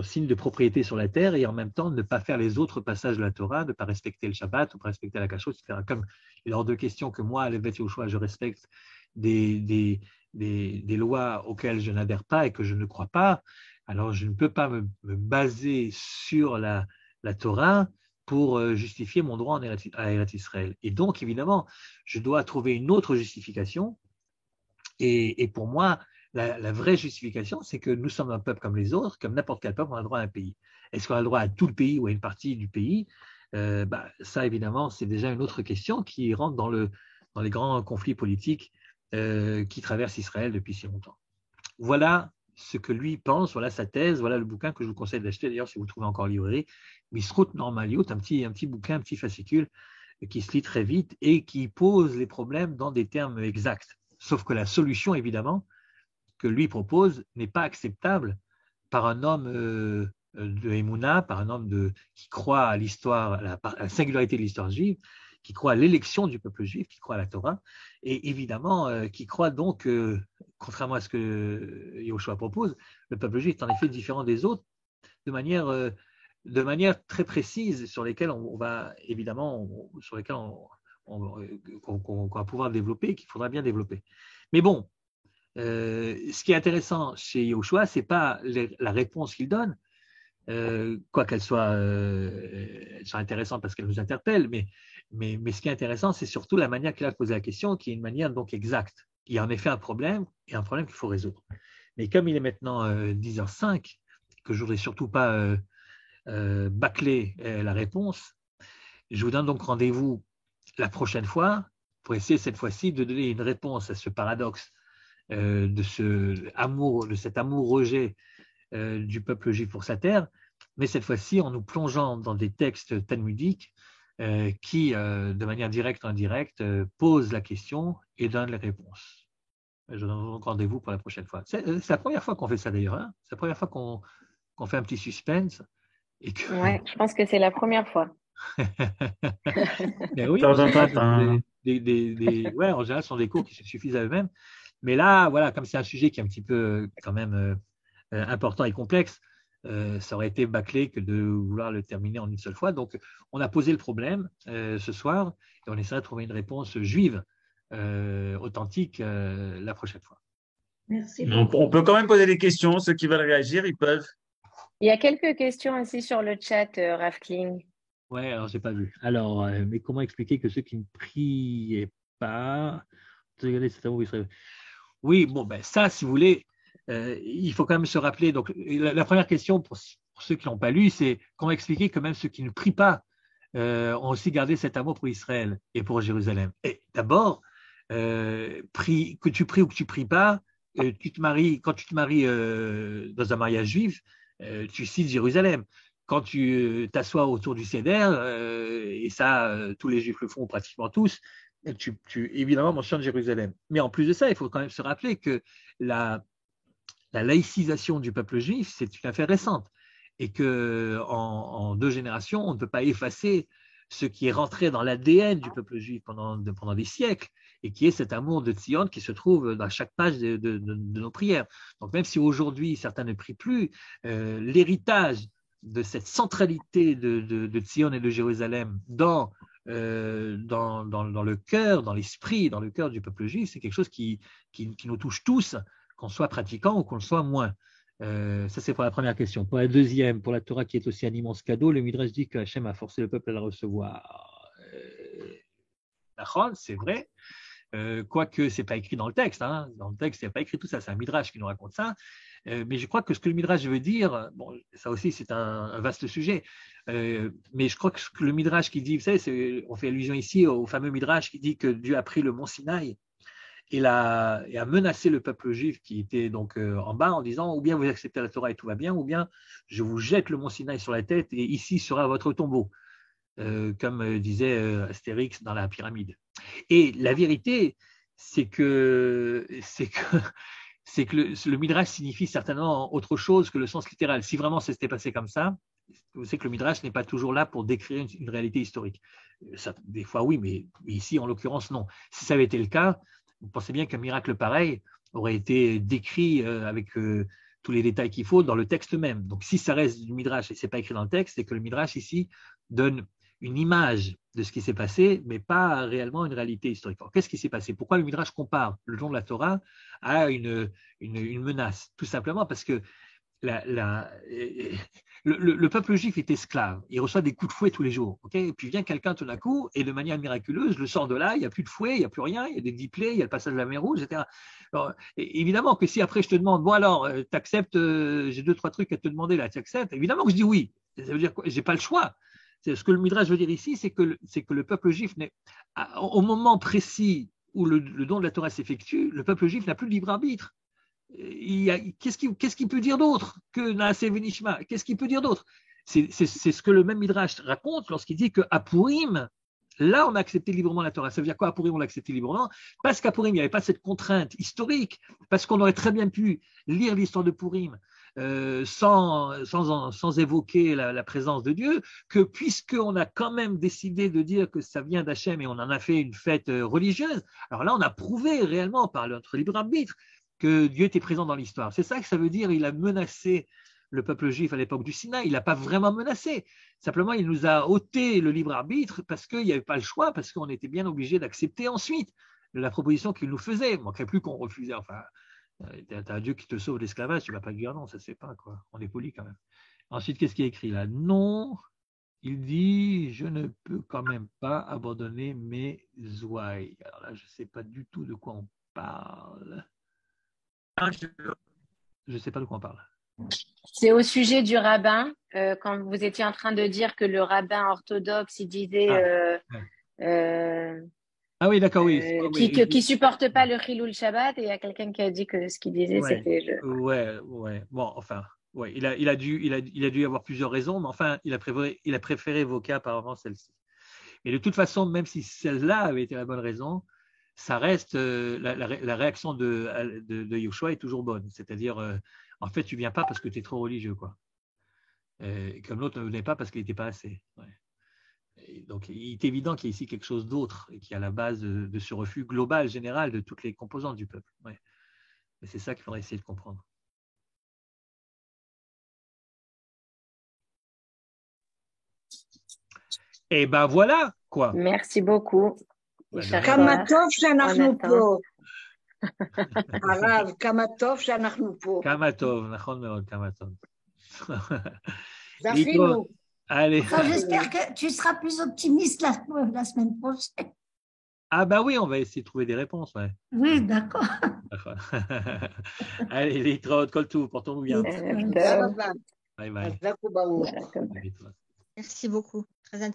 signe de propriété sur la terre, et en même temps ne pas faire les autres passages de la Torah, ne pas respecter le Shabbat, ne pas respecter la Kashrut, etc. Comme il est hors de question que moi, Halevet Yoshua, je respecte des lois auxquelles je n'adhère pas et que je ne crois pas, alors je ne peux pas me baser sur la Torah pour justifier mon droit à Eretz Israël. Et donc, évidemment, je dois trouver une autre justification, et pour moi, la vraie justification, c'est que nous sommes un peuple comme les autres, comme n'importe quel peuple, on a le droit à un pays. Est-ce qu'on a le droit à tout le pays ou à une partie du pays? Ça, évidemment, c'est déjà une autre question qui rentre dans les grands conflits politiques qui traversent Israël depuis si longtemps. Voilà ce que lui pense, voilà sa thèse, voilà le bouquin que je vous conseille d'acheter, d'ailleurs, si vous le trouvez encore en librairie, Misrout Normaliot, un petit bouquin, un petit fascicule qui se lit très vite et qui pose les problèmes dans des termes exacts. Sauf que la solution, évidemment, que lui propose n'est pas acceptable par un homme de Emouna, par un homme qui croit à l'histoire, à la singularité de l'histoire juive, qui croit à l'élection du peuple juif, qui croit à la Torah, et évidemment qui croit donc, contrairement à ce que Yoshua propose, le peuple juif est en effet différent des autres de manière très précise, sur lesquelles on va évidemment, sur lesquelles qu'on va pouvoir développer, qu'il faudra bien développer. Mais bon, ce qui est intéressant chez Yoshua, ce n'est pas la réponse qu'il donne, quoi qu'elle soit intéressante parce qu'elle nous interpelle, mais ce qui est intéressant, c'est surtout la manière qu'il a de poser la question, qui est une manière donc exacte. Il y a en effet un problème, et un problème qu'il faut résoudre. Mais comme il est maintenant 10h05, que je ne voudrais surtout pas bâcler la réponse, je vous donne donc rendez-vous la prochaine fois pour essayer cette fois-ci de donner une réponse à ce paradoxe de cet amour-rejet du peuple juif pour sa terre, mais cette fois-ci en nous plongeant dans des textes talmudiques qui, de manière directe ou indirecte, posent la question et donnent les réponses. Je donne donc rendez-vous pour la prochaine fois. C'est la première fois qu'on fait ça d'ailleurs, hein. C'est la première fois qu'on fait un petit suspense. Ouais, je pense que c'est la première fois. Mais oui, en général, ce sont des cours qui se suffisent à eux-mêmes. Mais là, voilà, comme c'est un sujet qui est un petit peu quand même important et complexe, ça aurait été bâclé que de vouloir le terminer en une seule fois. Donc, on a posé le problème ce soir et on essaiera de trouver une réponse juive authentique la prochaine fois. Merci On peut quand même poser des questions. Ceux qui veulent réagir, ils peuvent. Il y a quelques questions aussi sur le chat, Rafkling. Ouais, alors j'ai pas vu. Alors, mais comment expliquer que ceux qui ne priaient pas, regardez, c'est un mot, oui, bon, ben ça, si vous voulez, il faut quand même se rappeler. Donc, la première question pour ceux qui n'ont pas lu, c'est comment expliquer que même ceux qui ne prient pas ont aussi gardé cet amour pour Israël et pour Jérusalem. Et d'abord, que tu pries ou que tu pries pas, tu te maries, quand tu te maries dans un mariage juif, tu cites Jérusalem. Quand tu t'assois autour du Seder, et ça, tous les juifs le font pratiquement tous, tu évidemment mentionnes Jérusalem. Mais en plus de ça, il faut quand même se rappeler que la, la laïcisation du peuple juif, c'est une affaire récente. Et que en 2 générations, on ne peut pas effacer ce qui est rentré dans l'ADN du peuple juif pendant des siècles, et qui est cet amour de Tzion qui se trouve dans chaque page de nos prières. Donc même si aujourd'hui certains ne prient plus, l'héritage de cette centralité de Tzion et de Jérusalem dans le cœur, dans l'esprit, dans le cœur du peuple juif, c'est quelque chose qui nous touche tous, qu'on soit pratiquant ou qu'on le soit moins. Ça, c'est pour la première question. Pour la deuxième, pour la Torah qui est aussi un immense cadeau, le Midrash dit que Hachem a forcé le peuple à la recevoir. C'est vrai, quoique ce n'est pas écrit dans le texte. Hein. Dans le texte, il n'y a pas écrit tout ça, c'est un Midrash qui nous raconte ça. Mais je crois que ce que le Midrash veut dire, bon, ça aussi c'est un vaste sujet, mais je crois que ce que le Midrash qui dit, vous savez, on fait allusion ici au fameux Midrash qui dit que Dieu a pris le mont Sinaï et a menacé le peuple juif qui était donc en bas en disant ou bien vous acceptez la Torah et tout va bien, ou bien je vous jette le mont Sinaï sur la tête et ici sera votre tombeau, comme disait Astérix dans la pyramide. Et la vérité, c'est que le Midrash signifie certainement autre chose que le sens littéral. Si vraiment ça s'était passé comme ça, vous savez que le Midrash n'est pas toujours là pour décrire une réalité historique. Ça, des fois oui, mais ici en l'occurrence non. Si ça avait été le cas, vous pensez bien qu'un miracle pareil aurait été décrit avec tous les détails qu'il faut dans le texte même. Donc si ça reste du Midrash et ce n'est pas écrit dans le texte, c'est que le Midrash ici donne une image de ce qui s'est passé, mais pas réellement une réalité historique. Alors, qu'est-ce qui s'est passé? Pourquoi le Midrash compare le don de la Torah à une menace? Tout simplement parce que le peuple juif est esclave. Il reçoit des coups de fouet tous les jours. Okay, et puis vient quelqu'un tout d'un coup et de manière miraculeuse le sort de là, il n'y a plus de fouet, il n'y a plus rien, il y a des diplés, il y a le passage de la mer Rouge, etc. Alors, évidemment que si après je te demande, bon alors, tu acceptes, j'ai 2-3 trucs à te demander là, tu acceptes? Évidemment que je dis oui. Ça veut dire quoi? J'ai pas le choix. Ce que le Midrash veut dire ici, c'est que le peuple juif, au moment précis où le don de la Torah s'effectue, le peuple juif n'a plus de libre arbitre. Qu'est-ce qu'il peut dire d'autre que Naaseh Venishma? Qu'est-ce qu'il peut dire d'autre? C'est ce que le même Midrash raconte lorsqu'il dit qu'à Purim, là, on a accepté librement la Torah. Ça veut dire quoi, à Purim, on l'a accepté librement? Parce qu'à Purim, il n'y avait pas cette contrainte historique, parce qu'on aurait très bien pu lire l'histoire de Purim sans évoquer la présence de Dieu, que puisqu'on a quand même décidé de dire que ça vient d'Hachem et on en a fait une fête religieuse, alors là, on a prouvé réellement par notre libre arbitre que Dieu était présent dans l'histoire. C'est ça que ça veut dire, il a menacé le peuple juif à l'époque du Sinaï. Il n'a pas vraiment menacé. Simplement, il nous a ôté le libre arbitre parce qu'il n'y avait pas le choix, parce qu'on était bien obligé d'accepter ensuite la proposition qu'il nous faisait. Il ne manquerait plus qu'on refusait. Enfin, tu as un Dieu qui te sauve de l'esclavage, tu ne vas pas dire non, ça ne se fait pas, quoi. On est poli quand même. Ensuite, qu'est-ce qu'il y a écrit là? Non, il dit, je ne peux quand même pas abandonner mes ouailles. Alors là, je ne sais pas du tout de quoi on parle. Je ne sais pas de quoi on parle. C'est au sujet du rabbin, quand vous étiez en train de dire que le rabbin orthodoxe, il disait ah oui, d'accord, oui. Qui supporte pas le Chilul Shabbat, et il y a quelqu'un qui a dit que ce qu'il disait, c'était... Ouais. Bon, enfin, ouais, il a dû y avoir plusieurs raisons, mais enfin, il a préféré évoquer apparemment celle-ci. Et de toute façon, même si celle-là avait été la bonne raison, ça reste, la réaction de Yoshua est toujours bonne. C'est-à-dire, en fait, tu ne viens pas parce que tu es trop religieux, quoi. Comme l'autre ne venait pas parce qu'il n'était pas assez. Ouais. Donc, il est évident qu'il y a ici quelque chose d'autre et qui est à la base de ce refus global, général, de toutes les composantes du peuple. Ouais. Et c'est ça qu'il faudrait essayer de comprendre. Et ben voilà, quoi. Merci beaucoup. הרב, כמה טוב שאנחנו פה. כמה טוב, נכון מאוד, כמה טוב. זכינו. Allez. Enfin, j'espère que tu seras plus optimiste la semaine prochaine. Ah bah oui, on va essayer de trouver des réponses, ouais. Oui, d'accord. Allez, להתראות, כל טוב, portons-nous bien. תודה רבה. Bye bye. חזק וברוך. Allez, toi. Merci beaucoup. Très intéressant.